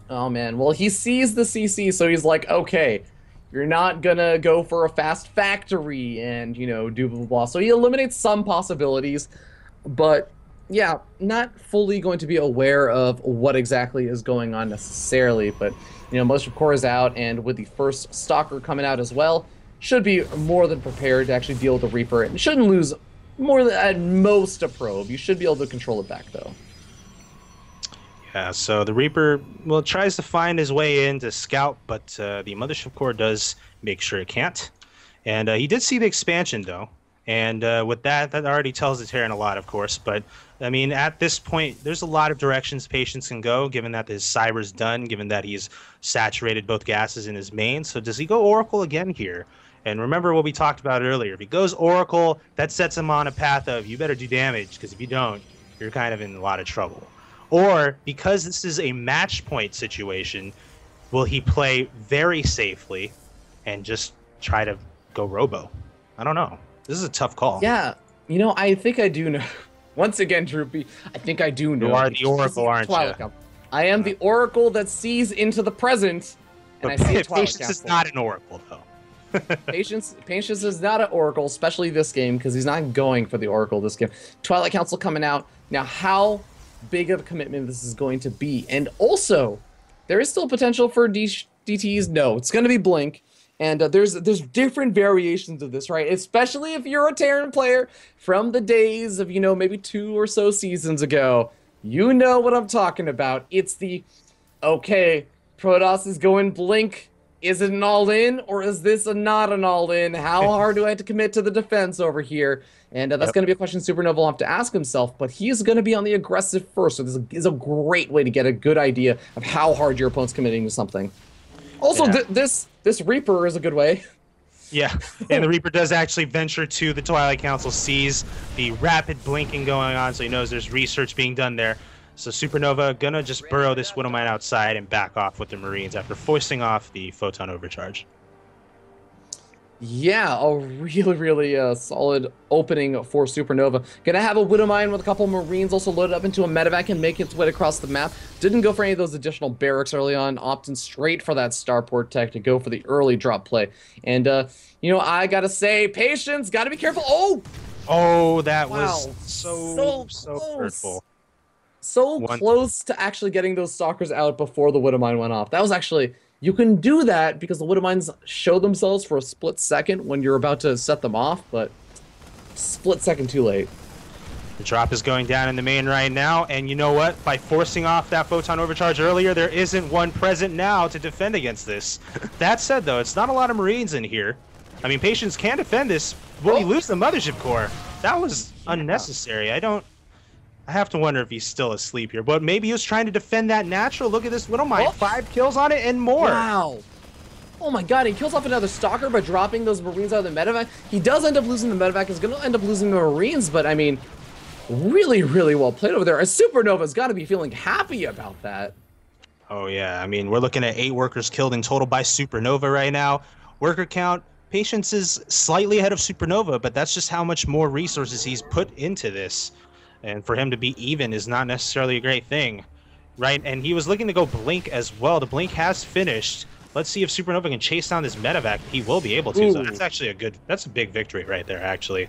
Oh man, well he sees the CC, so he's like, okay, you're not gonna go for a fast factory and, do blah blah blah. So he eliminates some possibilities, but yeah, not fully going to be aware of what exactly is going on necessarily. But, most of core is out, and with the first Stalker coming out as well, should be more than prepared to actually deal with the Reaper, and shouldn't lose more than at most a probe. You should be able to control it back though. Yeah, so the Reaper, well, tries to find his way in to scout, but the Mothership Core does make sure it can't. And he did see the expansion, though. And with that already tells the Terran a lot, of course. But, I mean, at this point, there's a lot of directions Patience can go, given that his Cyber's done, given that he's saturated both gases in his main. So does he go Oracle again here? And remember what we talked about earlier. If he goes Oracle, that sets him on a path of, you better do damage, because if you don't, you're kind of in a lot of trouble. Or, because this is a match point situation, will he play very safely and just try to go Robo? I don't know. This is a tough call. Yeah, I think I do know. Once again, Droopy, I think I do know. You are the Oracle, aren't you? I am the Oracle that sees into the present, and But I see a Twilight Patience is Council. not an Oracle, though. Patience is not an Oracle, especially this game, because he's not going for the Oracle this game. Twilight Council coming out. Now, how big of a commitment this is going to be? And also, there is still potential for DTs. No, it's going to be Blink. And there's different variations of this, right? Especially if you're a Terran player from the days of, maybe 2 or so seasons ago. You know what I'm talking about. It's the, okay, Protoss is going Blink. Is it an all-in, or is this not an all-in? How hard do I have to commit to the defense over here? And that's going to be a question SuperNova will have to ask himself, but he's going to be on the aggressive first, so this is a great way to get a good idea of how hard your opponent's committing to something. Also, Yeah. this Reaper is a good way. Yeah, and the Reaper does actually venture to the Twilight Council, sees the rapid blinking going on, so he knows there's research being done there. So SuperNova gonna just burrow this Widowmine outside and back off with the Marines after foisting off the Photon Overcharge. Yeah, a really solid opening for SuperNova. Gonna have a Widowmine with a couple Marines also loaded up into a medevac and make its way across the map. Didn't go for any of those additional barracks early on, opting straight for that starport tech to go for the early drop play. And, I gotta say, Patience, gotta be careful. Oh, that Wow. was so close. hurtful. So close to actually getting those stalkers out before the Widowmine went off. That was actually... You can do that because the Widowmines show themselves for a split second when you're about to set them off, but split second too late. The drop is going down in the main right now, and you know what? By forcing off that Photon Overcharge earlier, there isn't one present now to defend against this. That said, though, it's not a lot of Marines in here. I mean, Patience can defend this. Will he lose the Mothership Core? That was unnecessary. I have to wonder if he's still asleep here, but maybe he was trying to defend that natural. Look at this Widowmine, 5 kills on it and more. Wow. Oh my god, he kills off another Stalker by dropping those Marines out of the medevac. He does end up losing the medevac. He's going to end up losing the Marines, but I mean, really well played over there. A SuperNova's got to be feeling happy about that. Oh yeah, I mean, we're looking at 8 workers killed in total by SuperNova right now. Worker count, Patience is slightly ahead of SuperNova, but that's just how much more resources he's put into this. And for him to be even is not necessarily a great thing, right? And he was looking to go Blink as well. The Blink has finished. Let's see if SuperNova can chase down this medevac. He will be able to. Ooh. So that's actually that's a big victory right there, actually.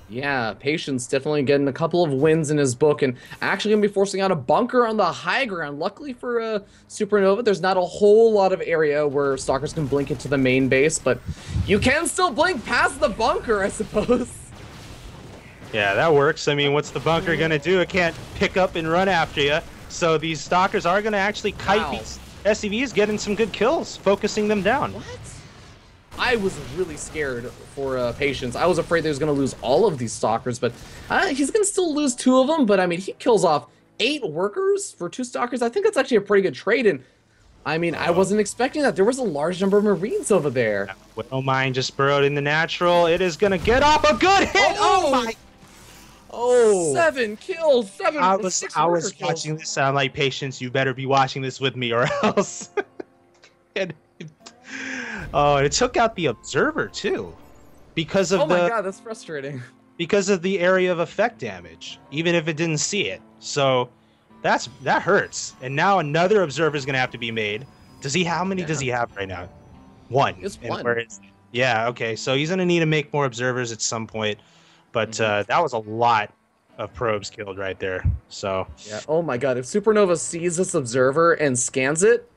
Yeah, Patience definitely getting a couple of wins in his book and actually going to be forcing out a bunker on the high ground. Luckily for SuperNova, there's not a whole lot of area where Stalkers can blink into the main base, but you can still blink past the bunker, I suppose. Yeah, that works. I mean, what's the bunker going to do? It can't pick up and run after you. So these Stalkers are going to actually kite these SCVs, getting some good kills, focusing them down. What? I was really scared for Patience. I was afraid they was going to lose all of these Stalkers, but he's going to still lose 2 of them. But I mean, he kills off 8 workers for 2 Stalkers. I think that's actually a pretty good trade. And I mean, I wasn't expecting that. There was a large number of Marines over there. Widow Mine just burrowed in the natural. It is gonna get off a good hit. Oh my! Oh, 7 kills, six I murder was kills. watching this. I'm like, Patience, you better be watching this with me or else. and, and it took out the observer too, because of Oh my god, that's frustrating. because of the area of effect damage, even if it didn't see it. So that hurts. And now another observer is gonna have to be made. How many does he have right now? One. It's And one. where is it? Yeah, okay. So he's gonna need to make more observers at some point. But that was a lot of probes killed right there. So Yeah. Oh my god, if SuperNova sees this observer and scans it,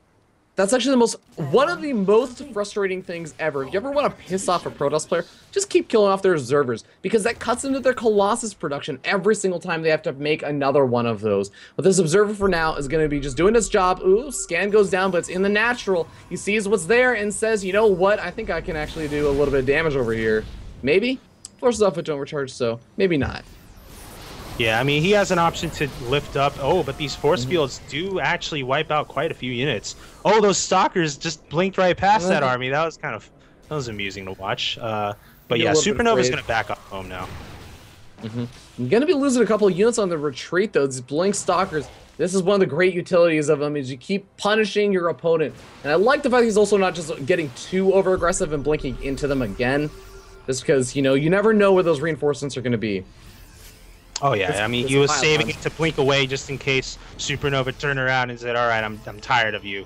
that's actually one of the most frustrating things ever. If you ever want to piss off a Protoss player, just keep killing off their observers, because that cuts into their Colossus production every single time they have to make another one of those. But this observer for now is going to be just doing its job. Ooh, scan goes down, but it's in the natural. He sees what's there and says, you know what, I think I can actually do a little bit of damage over here. Maybe? Forces off, but don't recharge, so maybe not. yeah, I mean, he has an option to lift up. Oh, but these force fields do actually wipe out quite a few units. Oh, those stalkers just blinked right past that army. That was amusing to watch. But yeah, Supernova's gonna back up home now. You're gonna be losing a couple of units on the retreat though. These blink stalkers. This is one of the great utilities of them, is you keep punishing your opponent. And I like the fact he's also not just getting too over aggressive and blinking into them again. Just because, you know, you never know where those reinforcements are gonna be. Oh yeah, I mean, he was saving it to blink away just in case Supernova turned around and said, "All right, I'm tired of you."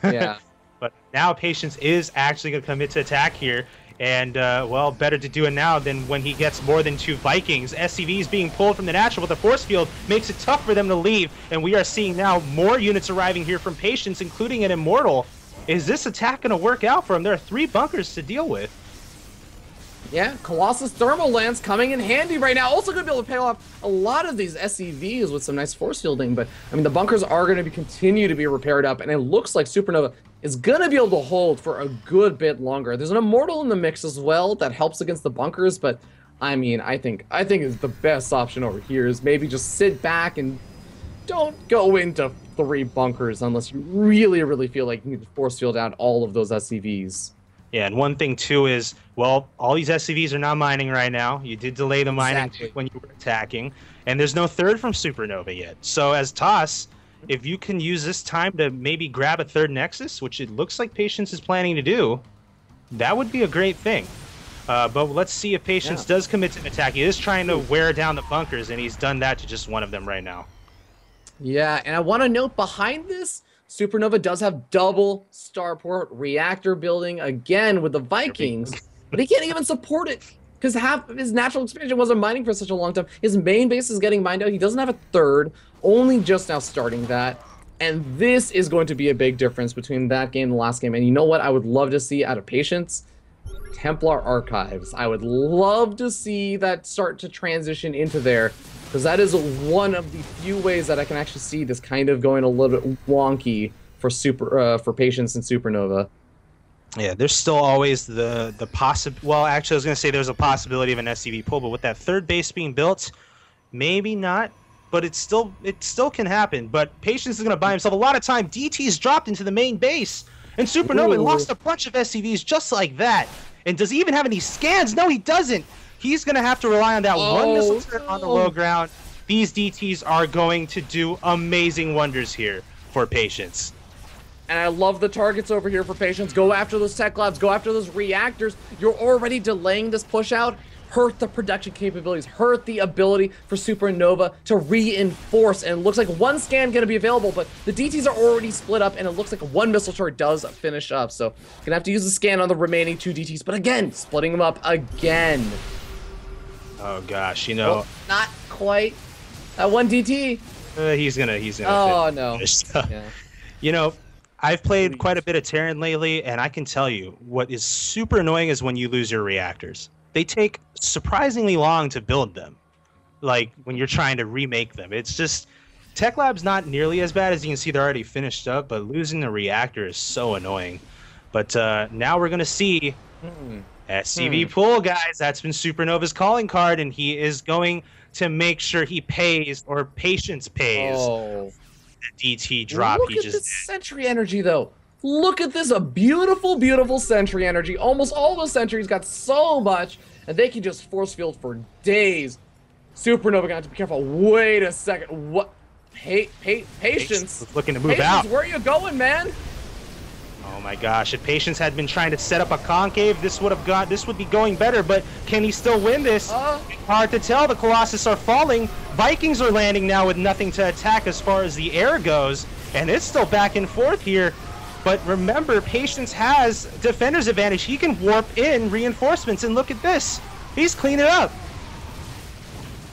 Yeah. But now Patience is actually going to commit to attack here, and well, better to do it now than when he gets more than 2 Vikings. SCVs being pulled from the natural with the force field makes it tough for them to leave, and we are seeing now more units arriving here from Patience, including an Immortal. Is this attack going to work out for him? There are 3 bunkers to deal with. Yeah, Colossus Thermal Lance coming in handy right now. Also going to be able to pay off a lot of these SCVs with some nice force fielding. But, I mean, the bunkers are going to continue to be repaired up. And it looks like SuperNova is going to be able to hold for a good bit longer. There's an Immortal in the mix as well that helps against the bunkers. But, I mean, I think is the best option over here is maybe just sit back and don't go into 3 bunkers unless you really, really feel like you need to force field out all of those SCVs. Yeah, and one thing too is, well, all these SCVs are not mining right now. You did delay the mining when you were attacking, and there's no third from Supernova yet. So as Toss, if you can use this time to maybe grab a 3rd Nexus, which it looks like Patience is planning to do, that would be a great thing. But let's see if Patience does commit to an attack. He is trying to wear down the bunkers, and he's done that to just one of them right now. Yeah, and I want to note behind this, SuperNova does have double starport reactor building again with the Vikings, but he can't even support it because half of his natural expansion wasn't mining for such a long time. His main base is getting mined out. He doesn't have a 3rd, only just now starting that. And this is going to be a big difference between that game and the last game. And you know what I would love to see out of Patience? Templar Archives. I would love to see that start to transition into there, because that is one of the few ways that I can actually see this kind of going a little bit wonky for Patience and SuperNova. Yeah, there's still always the well, actually, I was going to say there's a possibility of an SCV pull, but with that 3rd base being built, maybe not. But it still can happen. But Patience is going to buy himself a lot of time. DT's dropped into the main base, and SuperNova lost a bunch of SCVs just like that. And does he even have any scans? No, he doesn't. He's going to have to rely on that one missile turret on the low ground. These DTs are going to do amazing wonders here for Patience. And I love the targets over here for Patience. Go after those tech labs. Go after those reactors. You're already delaying this push out. Hurt the production capabilities. Hurt the ability for SuperNova to reinforce. And it looks like 1 scan going to be available, but the DTs are already split up, and it looks like 1 missile turret does finish up. So gonna have to use the scan on the remaining 2 DTs, but again, splitting them up again. Oh gosh, you know, well, not quite. That 1 DT. He's gonna. Oh no. Yeah. You know, I've played quite a bit of Terran lately, and I can tell you what is super annoying is when you lose your reactors. They take surprisingly long to build them. Like when you're trying to remake them, it's just Tech Lab's not nearly as bad. As you can see, they're already finished up, but losing the reactor is so annoying. But now we're gonna see SCV pull, guys. That's been SuperNova's calling card, and he is going to make sure he pays, or Patience pays. Oh. the DT drop Look he at just this did. sentry energy, though. Look at this, a beautiful, beautiful sentry energy. Almost all those sentries got so much, and they can just force field for days. SuperNova gonna have to be careful. Wait a second. What? Patience. Looking to move Patience, out. where are you going, man? Oh my gosh, if Patience had been trying to set up a concave, this would be going better, but can he still win this? Hard to tell. The Colossus are falling. Vikings are landing now with nothing to attack as far as the air goes, and it's still back and forth here. But remember, Patience has defender's advantage. He can warp in reinforcements, and look at this. He's cleaning up.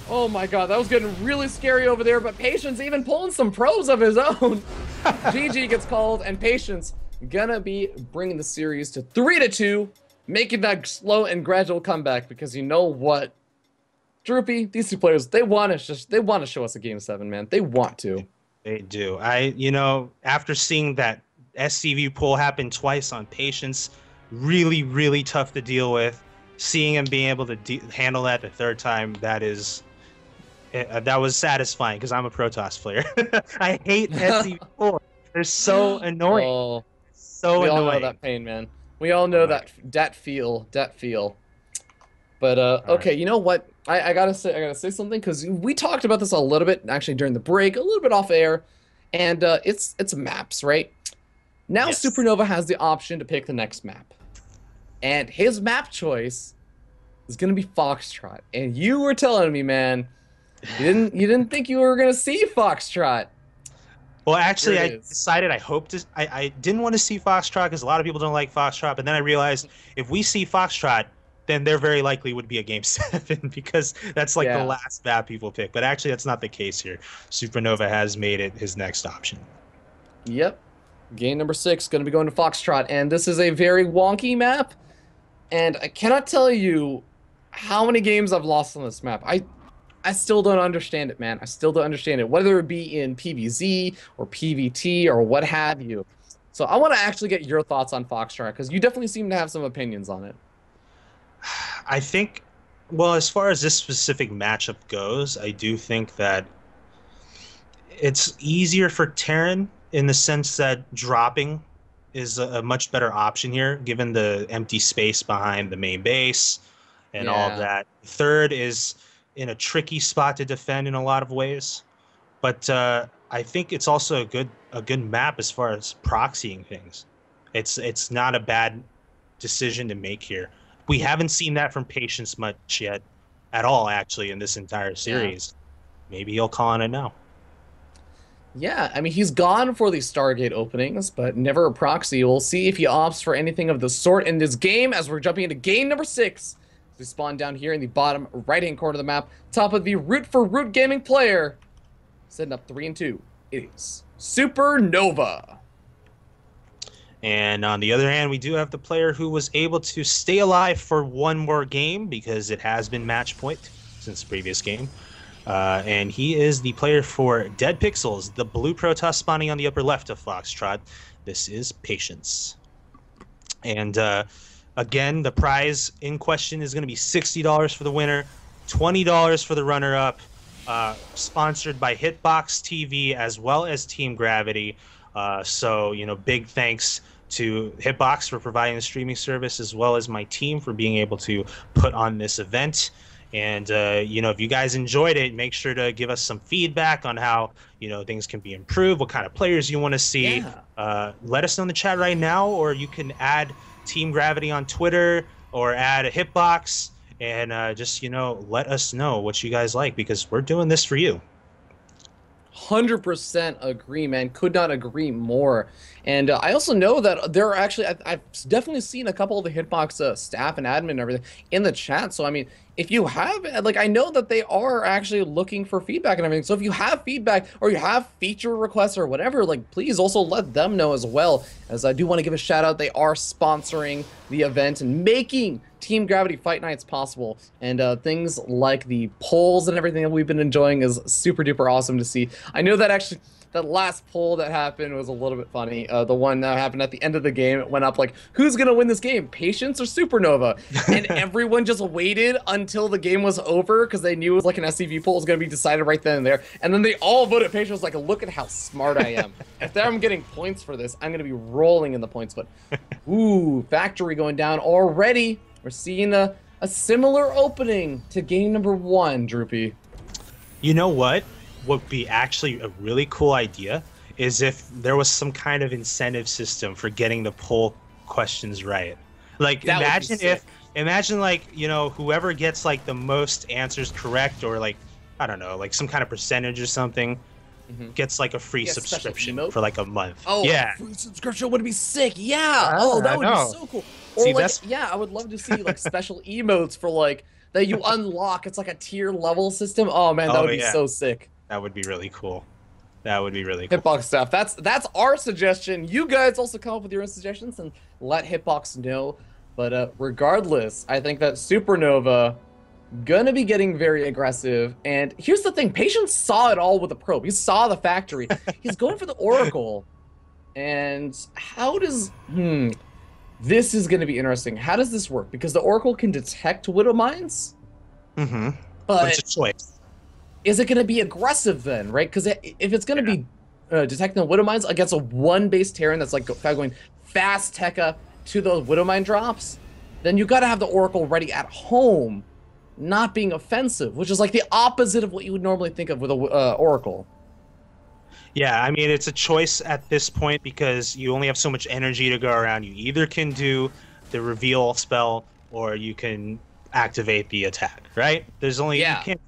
Oh my god, that was getting really scary over there, but Patience even pulling some pros of his own. GG gets called, and Patience gonna be bringing the series to 3-2, making that slow and gradual comeback, because you know what? Droopy, these two players, they want to show us a game 7, man. They want to. They do. After seeing that SCV pull happen twice on Patience, really, really tough to deal with. Seeing him being able to handle that the third time, that was satisfying, because I'm a Protoss player. I hate SCV pull. They're so annoying. Oh, so we annoying. all know that pain, man. We all know that feel. But okay, you know what? I gotta say something, because we talked about this a little bit actually during the break, a little bit off air, and it's maps, right? Now Yes. SuperNova has the option to pick the next map, and his map choice is gonna be Foxtrot. And you were telling me, man, you didn't think you were gonna see Foxtrot. Well, actually, Here I it is. decided I didn't want to see Foxtrot because a lot of people don't like Foxtrot, but then I realized if we see Foxtrot, then there very likely would be a game 7 because that's like Yeah. the last map people pick. But actually, that's not the case here. SuperNova has made it his next option. Yep. Game number 6 going to be going to Foxtrot, and this is a very wonky map, and I cannot tell you how many games I've lost on this map. I still don't understand it, man. I still don't understand it, whether it be in PvZ or PvT or what have you. So I want to actually get your thoughts on Foxtrot, because you definitely seem to have some opinions on it. I think, well, as far as this specific matchup goes, I do think that it's easier for Terran in the sense that dropping is a much better option here, given the empty space behind the main base and all of Yeah. that. Third is in a tricky spot to defend in a lot of ways, but I think it's also a good map as far as proxying things. It's not a bad decision to make here. We haven't seen that from Patience much yet, at all, actually, in this entire series. Maybe he'll call on it now. Yeah, I mean, he's gone for the Stargate openings, but never a proxy. We'll see if he opts for anything of the sort in this game, as we're jumping into game number 6. We spawn down here in the bottom right-hand corner of the map, top of the Root for Root Gaming player. Setting up 3-2. It is SuperNova. And on the other hand, we do have the player who was able to stay alive for one more game, because it has been match point since the previous game. And he is the player for Dead Pixels, the blue Protoss spawning on the upper left of Foxtrot. This is Patience. And again, the prize in question is going to be $60 for the winner, $20 for the runner-up, sponsored by Hitbox TV as well as Team Gravity. So, big thanks to Hitbox for providing the streaming service, as well as my team for being able to put on this event. And, if you guys enjoyed it, make sure to give us some feedback on how, things can be improved, what kind of players you want to see. Yeah. Let us know in the chat right now, or you can add Team Gravity on Twitter or add a Hitbox, and just, let us know what you guys like, because we're doing this for you. 100% agree, man. Could not agree more. And I also know that there are actually, I've definitely seen a couple of the Hitbox staff and admin and everything in the chat. So, I mean, if you have, like, I know that they are actually looking for feedback and everything. So if you have feedback or you have feature requests or whatever, like, please also let them know as well. As I do want to give a shout out, they are sponsoring the event and making Team Gravity Fight Nights possible. And things like the polls and everything that we've been enjoying is super duper awesome to see. I know that actually that last poll that happened was a little bit funny. The one that happened at the end of the game, it went up like, who's gonna win this game, Patience or SuperNova? And everyone just waited until the game was over because they knew it was like an SCV poll was gonna be decided right then and there. And then they all voted Patience. Like, look at how smart I am. If I'm getting points for this, I'm gonna be rolling in the points. But ooh, Factory going down already. We're seeing a similar opening to game number 1, Droopy. You know what would be actually a really cool idea is if there was some kind of incentive system for getting the poll questions right. Like, imagine like, you know, whoever gets like the most answers correct, or like, I don't know, like some kind of percentage or something, gets like a free subscription for like a month. Oh, yeah, free subscription would be sick. Yeah. Oh, that would be so cool. Or see, like, yeah, I would love to see like special emotes for like that you unlock. It's like a tier level system. Oh man, that would be so sick. That would be really cool. That would be really cool. Hitbox stuff. That's our suggestion. You guys also come up with your own suggestions and let Hitbox know. But regardless, I think that SuperNova gonna be getting very aggressive. And here's the thing: Patience saw it all with the probe. He saw the factory. He's going for the Oracle. And how does this is gonna be interesting. How does this work? Because the Oracle can detect Widow Mines. But it's a choice. Is it going to be aggressive then, right? Because if it's going to be detecting the Widow Mines against a 1-base Terran that's like going fast Tekka to those Widow Mine drops, then you got to have the Oracle ready at home, not being offensive, which is like the opposite of what you would normally think of with a Oracle. Yeah, I mean, it's a choice at this point because you only have so much energy to go around. You either can do the reveal spell or you can activate the attack, right? There's only, you can't.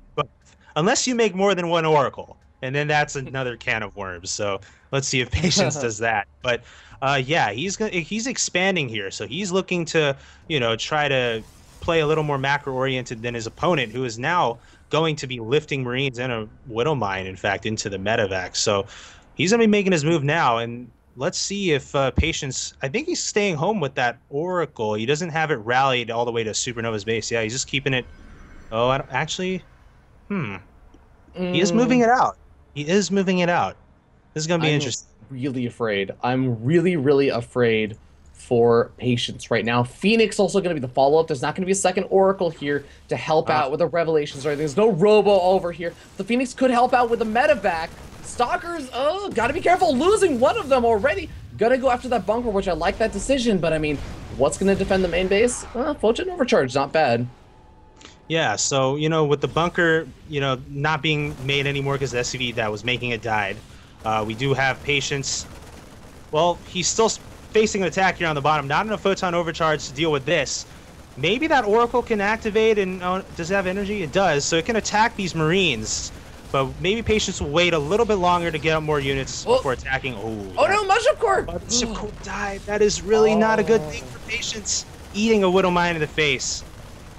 Unless you make more than 1 Oracle, and then that's another can of worms. So let's see if Patience does that. But yeah, he's expanding here, so he's looking to, you know, try to play a little more macro-oriented than his opponent, who is now going to be lifting Marines and a Widow Mine, in fact, into the medevac. So he's gonna be making his move now, and let's see if Patience. I think he's staying home with that Oracle. He doesn't have it rallied all the way to SuperNova's base. Yeah, he's just keeping it. Oh, I don't actually. He is moving it out. He is moving it out. This is going to be interesting. I'm really afraid. I'm really, really afraid for Patience right now. Phoenix also going to be the follow-up. There's not going to be a second Oracle here to help out with the Revelations or anything. There's no Robo over here. The Phoenix could help out with the medevac. Stalkers, oh, got to be careful. Losing one of them already. Going to go after that bunker, which I like that decision. But, I mean, what's going to defend the main base? Photon Overcharge, not bad. Yeah, so, you know, with the bunker, you know, not being made anymore because the SCV that was making it died, we do have Patience. Well, he's still facing an attack here on the bottom. Not enough Photon Overcharge to deal with this. Maybe that Oracle can activate and... does it have energy? It does, so it can attack these Marines. But maybe Patience will wait a little bit longer to get up more units before attacking. Oh no, Mushroom Core! Mushroom Core died. That is really not a good thing for Patience. Eating a Widow Mine in the face.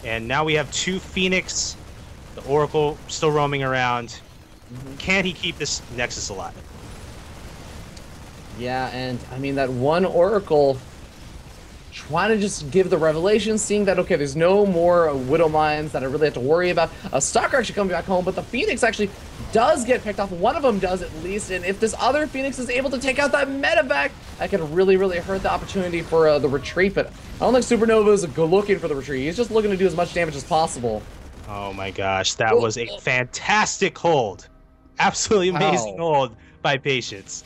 And now we have 2 Phoenix, the Oracle still roaming around. Can he keep this Nexus alive? Yeah, and I mean that one Oracle trying to just give the revelation, seeing that, okay, there's no more Widow Mines that I really have to worry about. A Stalker actually coming back home, but the Phoenix actually does get picked off. One of them does at least, and if this other Phoenix is able to take out that medevac, that could really, really hurt the opportunity for the retreat, but I don't think SuperNova is looking for the retreat. He's just looking to do as much damage as possible. Oh my gosh, that was a fantastic hold. Absolutely amazing hold by Patience.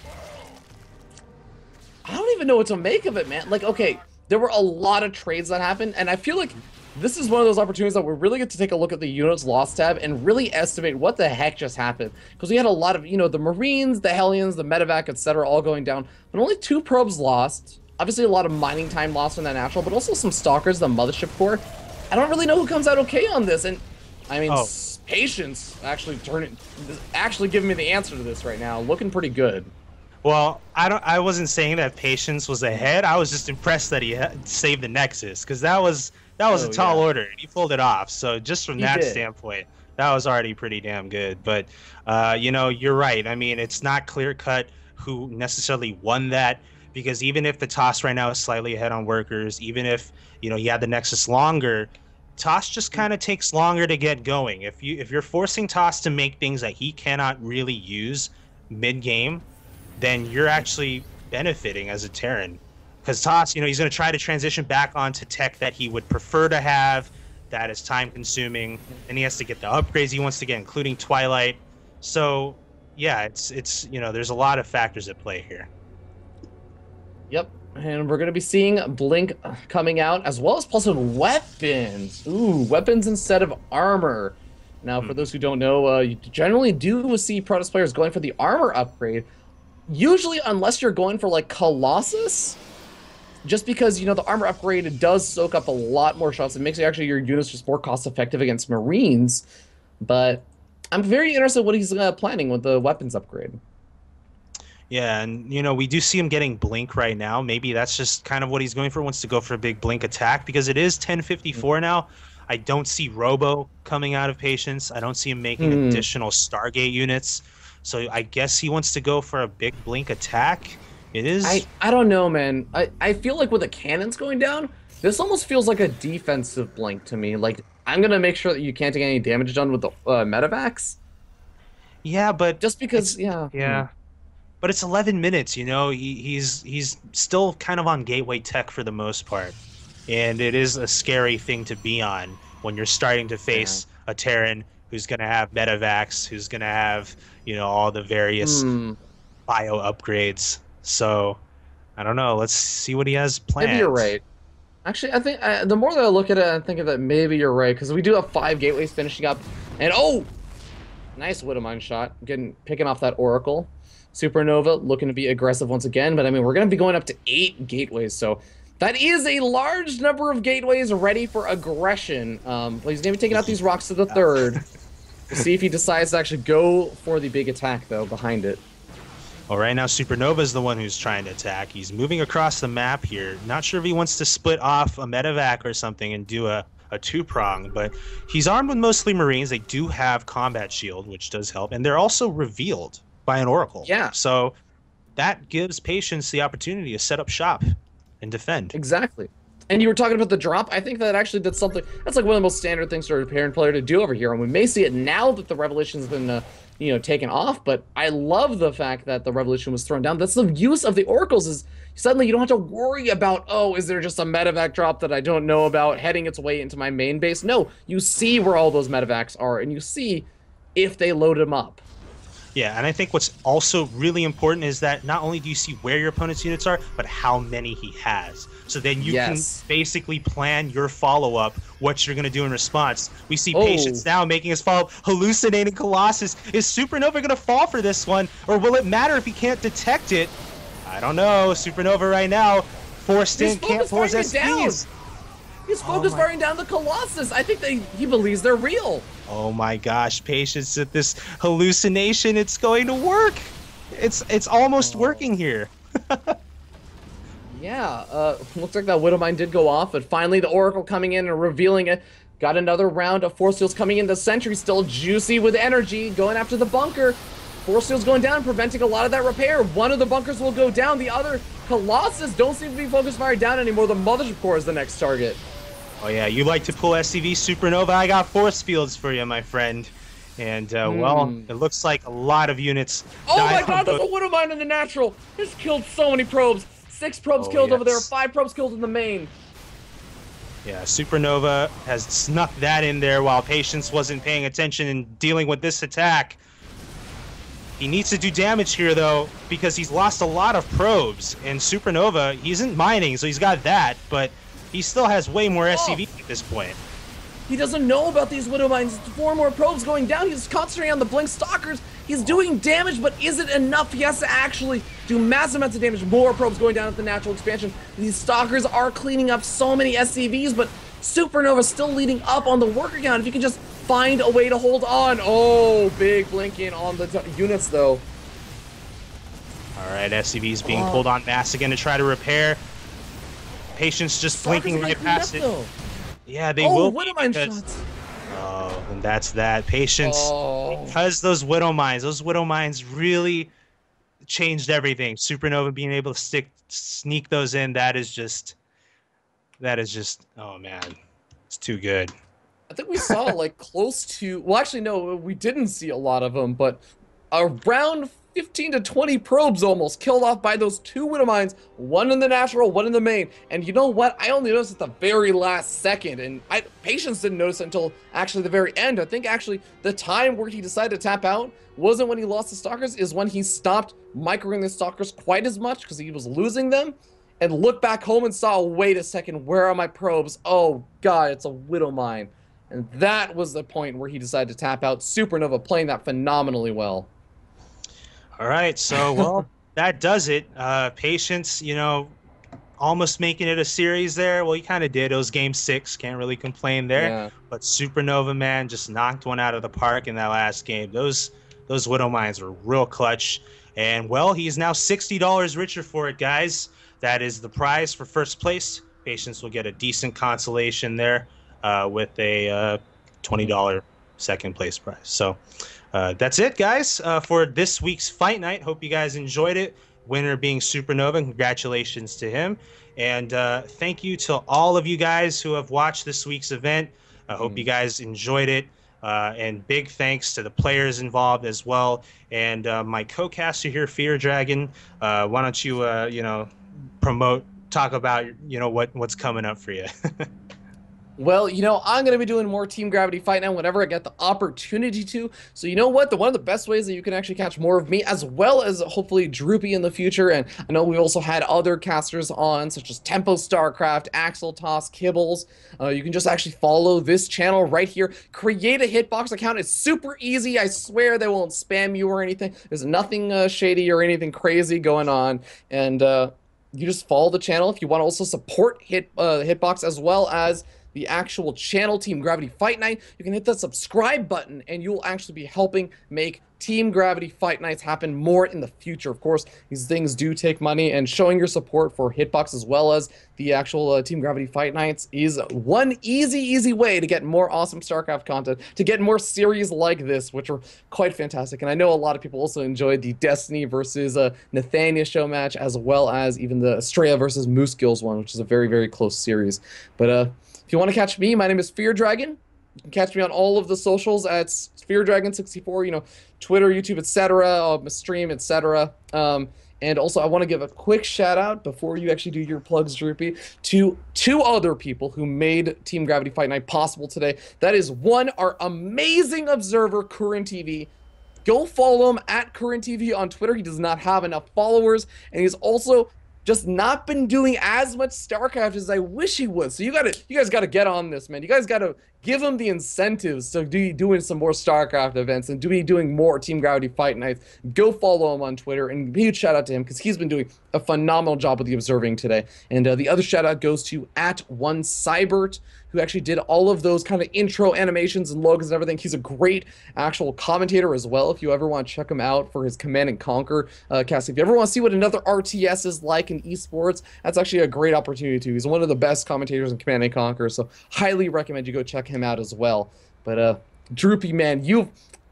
I don't even know what to make of it, man. Like, okay, there were a lot of trades that happened, and I feel like this is one of those opportunities that we really get to take a look at the units lost tab and really estimate what the heck just happened. Because we had a lot of, you know, the Marines, the Hellions, the medevac, etc., all going down, but only 2 probes lost. Obviously, a lot of mining time lost in that natural, but also some Stalkers, the Mothership Core. I don't really know who comes out okay on this, and I mean, Patience actually giving me the answer to this right now, looking pretty good. Well, I wasn't saying that Patience was ahead. I was just impressed that he saved the Nexus, because that was a tall order, and he pulled it off. So just from that standpoint, that was already pretty damn good. But you know, you're right. I mean, it's not clear cut who necessarily won that. because even if the toss right now is slightly ahead on workers, even if you had the Nexus longer, toss just kind of takes longer to get going. If you're forcing toss to make things that he cannot really use mid game, then you're actually benefiting as a Terran. Because Toss, he's going to try to transition back onto tech that he would prefer to have, that is time consuming, and he has to get the upgrades he wants to get, including Twilight. So, yeah, it's there's a lot of factors at play here. Yep. And we're going to be seeing Blink coming out, as well as plus weapons. Ooh, weapons instead of armor. Now, for those who don't know, you generally do see Protoss players going for the armor upgrade. Usually, unless you're going for, like, Colossus, just because, the armor upgrade does soak up a lot more shots. It makes actually your units just more cost-effective against Marines. But I'm very interested in what he's planning with the weapons upgrade. Yeah, and we do see him getting Blink right now. Maybe that's just kind of what he's going for. Wants to go for a big Blink attack because it is 10:54 now. I don't see Robo coming out of Patience. I don't see him making additional Stargate units. So I guess he wants to go for a big Blink attack. It is. I don't know, man. I feel like with the cannons going down, this almost feels like a defensive Blink to me. Like, I'm gonna make sure that you can't take any damage done with the Medivacs. Yeah, but just because, yeah. But it's 11 minutes, he's still kind of on gateway tech for the most part. And it is a scary thing to be on when you're starting to face a Terran who's going to have Medivacs, who's going to have, all the various bio upgrades. So, I don't know. Let's see what he has planned. Maybe you're right. Actually, I think the more that I look at it, I think that maybe you're right, because we do have 5 gateways finishing up. And, nice Widowmine shot. Picking off that Oracle. SuperNova looking to be aggressive once again, but I mean, we're going to be going up to 8 gateways, so that is a large number of gateways ready for aggression. But he's going to be taking out these rocks to the 3rd. We'll see if he decides to actually go for the big attack, though, behind it. Well, right now, SuperNova is the one who's trying to attack. He's moving across the map here. Not sure if he wants to split off a Medivac or something and do a 2-prong, but he's armed with mostly Marines. They do have combat shield, which does help, and they're also revealed by an Oracle. Yeah. So that gives Patience the opportunity to set up shop and defend. Exactly. And you were talking about the drop. I think that actually that's something that's like one of the most standard things for a Terran player to do over here. And we may see it now that the Revolution's been taken off, but I love the fact that the Revolution was thrown down. That's the use of the Oracles, is suddenly you don't have to worry about, is there just a Medivac drop that I don't know about heading its way into my main base? No, you see where all those Medivacs are, and you see if they load them up. Yeah, and I think what's also really important is that not only do you see where your opponent's units are, but how many he has. So then you can basically plan your follow-up, what you're going to do in response. We see Patience now making his follow-up, hallucinating Colossus. Is SuperNova going to fall for this one, or will it matter if he can't detect it? I don't know. SuperNova right now, forced in, can't force SPs. He's focus firing down the Colossus. I think he believes they're real. Oh my gosh, Patience at this hallucination. It's going to work. It's almost working here. Yeah, looks like that Widowmine did go off, but finally the Oracle coming in and revealing it. Got another round of Force Seals coming in. The Sentry still juicy with energy, going after the bunker. Force Seals going down, preventing a lot of that repair. One of the bunkers will go down. The other Colossus don't seem to be focus firing down anymore. The Mothership Core is the next target. Oh yeah, you like to pull SCV SuperNova? I got force fields for you, my friend. And, well, it looks like a lot of units Oh my god, there's a Widowmine in the natural! He's killed so many probes! 6 probes killed over there, 5 probes killed in the main. Yeah, SuperNova has snuck that in there while Patience wasn't paying attention and dealing with this attack. He needs to do damage here, though, because he's lost a lot of probes. And SuperNova, he isn't mining, so he's got that, but he still has way more SCV at this point. He doesn't know about these Widowmines. 4 more probes going down. He's concentrating on the Blink Stalkers. He's doing damage, but is it enough? He has to actually do massive amounts of damage. More probes going down at the natural expansion. These Stalkers are cleaning up so many SCVs, but SuperNova still leading up on the worker count. If you can just find a way to hold on. Oh, big blinking on the units, though. All right, SCVs being pulled on mass again to try to repair. Patience just blinking right past it. Yeah, they will. Widowmine shots. Oh, and that's that. Patience. Because those Widowmines really changed everything. SuperNova being able to sneak those in, that is just, oh man, it's too good. I think we saw like close to, well, actually, no, we didn't see a lot of them, but around 15 to 20 probes almost killed off by those two widow mines, one in the natural, one in the main. And you know what? I only noticed at the very last second, and Patience didn't notice it until actually the very end. I think actually the time where he decided to tap out wasn't when he lost the stalkers, is when he stopped microing the stalkers quite as much because he was losing them. And looked back home and saw, wait a second, where are my probes? Oh god, it's a widow mine. And that was the point where he decided to tap out. SuperNova playing that phenomenally well. All right, so well, that does it. Patience, you know, almost making it a series there. Well, he kind of did. It was game 6. Can't really complain there. Yeah. But SuperNova, man, just knocked one out of the park in that last game. Those widow mines were real clutch. And well, he's now $60 richer for it, guys. That is the prize for first place. Patience will get a decent consolation there with a $20 second place prize. So that's it, guys, for this week's Fight Night. Hope you guys enjoyed it. Winner being SuperNova. Congratulations to him. And thank you to all of you guys who have watched this week's event. I hope you guys enjoyed it. And big thanks to the players involved as well. And my co-caster here, Fear Dragon, why don't you, talk about, what's coming up for you. Well, I'm going to be doing more Team Gravity Fight Night whenever I get the opportunity to. So you know what? One of the best ways that you can actually catch more of me, as well as hopefully Droopy in the future, and I know we also had other casters on, such as Tempo Starcraft, Axel Toss, Kibbles. You can just actually follow this channel right here. Create a Hitbox account. It's super easy. I swear they won't spam you or anything. There's nothing shady or anything crazy going on. And you just follow the channel. If you want to also support Hitbox as well as the actual channel, Team Gravity Fight Night, you can hit the subscribe button and you'll actually be helping make Team Gravity Fight Nights happen more in the future. Of course, these things do take money, and showing your support for Hitbox as well as the actual Team Gravity Fight Nights is one easy way to get more awesome StarCraft content, to get more series like this, which are quite fantastic. And I know a lot of people also enjoyed the Destiny versus Nathania show match, as well as even the Estrella versus Moose Skills one, which is a very close series. But if you want to catch me, my name is Fear Dragon. You can catch me on all of the socials at FearDragon64, Twitter, YouTube, etc., stream, etc. And also, I want to give a quick shout out before you actually do your plugs, Droopy, to 2 other people who made Team Gravity Fight Night possible today. That is, one, our amazing observer, Current TV. Go follow him at Current TV on Twitter. He does not have enough followers, and he's also just not been doing as much StarCraft as I wish he would. So you guys gotta get on this, man. You guys gotta give him the incentives to be doing some more StarCraft events and doing more Team Gravity Fight Nights. Go follow him on Twitter, and huge shout out to him because he's been doing a phenomenal job with the observing today. And the other shout out goes to @1cybert, who actually did all of those kind of intro animations and logos and everything. He's a great actual commentator as well. If you ever want to check him out for his Command and Conquer cast, if you ever want to see what another RTS is like in esports, that's actually a great opportunity too. He's one of the best commentators in Command and Conquer, so highly recommend you go check him out as well. But Droopy, man,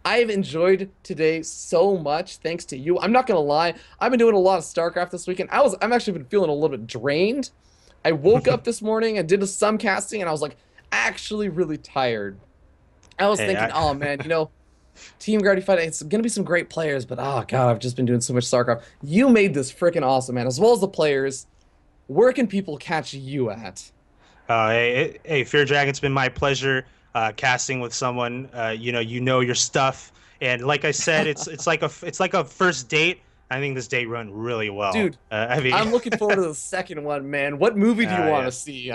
I've enjoyed today so much thanks to you. I'm not gonna lie, I've been doing a lot of StarCraft this weekend. I've actually been feeling a little bit drained. I woke up this morning and did some casting, and I was like actually really tired. I was thinking, oh man, Team Gravity Fight, it's gonna be some great players, but oh god, I've just been doing so much StarCraft. You made this freaking awesome, man, as well as the players. Where can people catch you at? Hey, Fear Dragon, it's been my pleasure casting with someone you know your stuff, and like I said, it's like a first date. I think this date run really well. Dude, I'm looking forward to the second one, man. What movie do you want to see?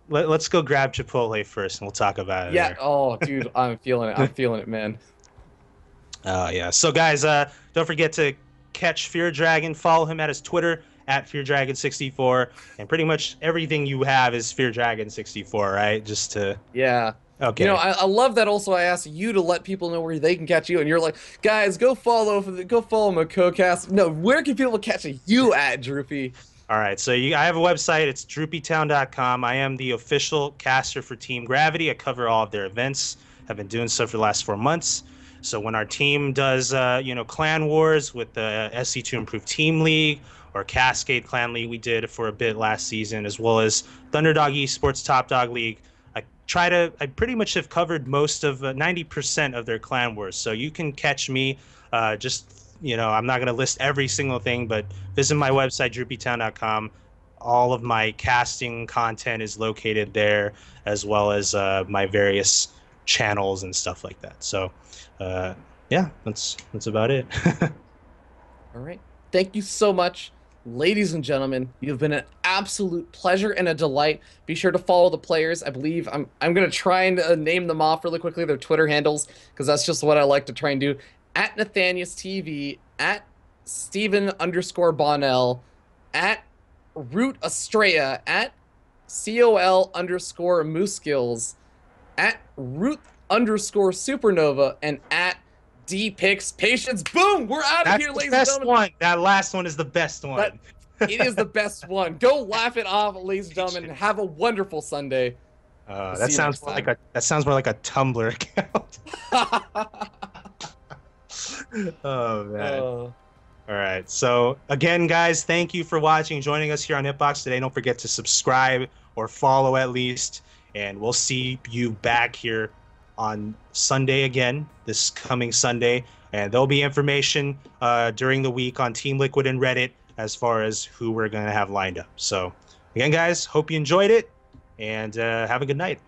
Let's go grab Chipotle first, and we'll talk about it. Yeah. There. Oh, dude, I'm feeling it. I'm feeling it, man. Yeah. So, guys, don't forget to catch Fear Dragon. Follow him at his Twitter at FearDragon64, and pretty much everything you have is FearDragon64, right? Just to Okay. I love that. Also, I asked you to let people know where they can catch you, and you're like, guys, go follow my co-cast. No, where can people catch you at, Droopy? All right, so I have a website. It's droopytown.com. I am the official caster for Team Gravity. I cover all of their events. I've been doing so for the last 4 months. So when our team does, clan wars with the SC2 Improved Team League or Cascade Clan League we did for a bit last season, as well as Thunderdog Esports Top Dog League, I pretty much have covered most of 90% of their clan wars. So you can catch me I'm not going to list every single thing, but visit my website, droopytown.com. All of my casting content is located there, as well as my various channels and stuff like that. So, yeah, that's about it. All right. Thank you so much, ladies and gentlemen. You've been an absolute pleasure and a delight. Be sure to follow the players. I believe I'm gonna try and name them off really quickly, their Twitter handles, because that's just what I like to try and do. At Nathanius TV, at Steven_Bonnell, at Root Estrella, at COL_Moose at Root_Supernova, and at D-Pix Patience. Boom! We're out of here, ladies and gentlemen. One. That last one is the best one. It is the best one. Go laugh it off, ladies and gentlemen. Have a wonderful Sunday. That sounds more like a Tumblr account. Oh man. All right. So again, guys, thank you for watching and joining us here on Hitbox today. Don't forget to subscribe or follow at least, and we'll see you back here on Sunday again, this coming Sunday. And there'll be information during the week on Team Liquid and Reddit as far as who we're going to have lined up. So again, guys, hope you enjoyed it, and have a good night.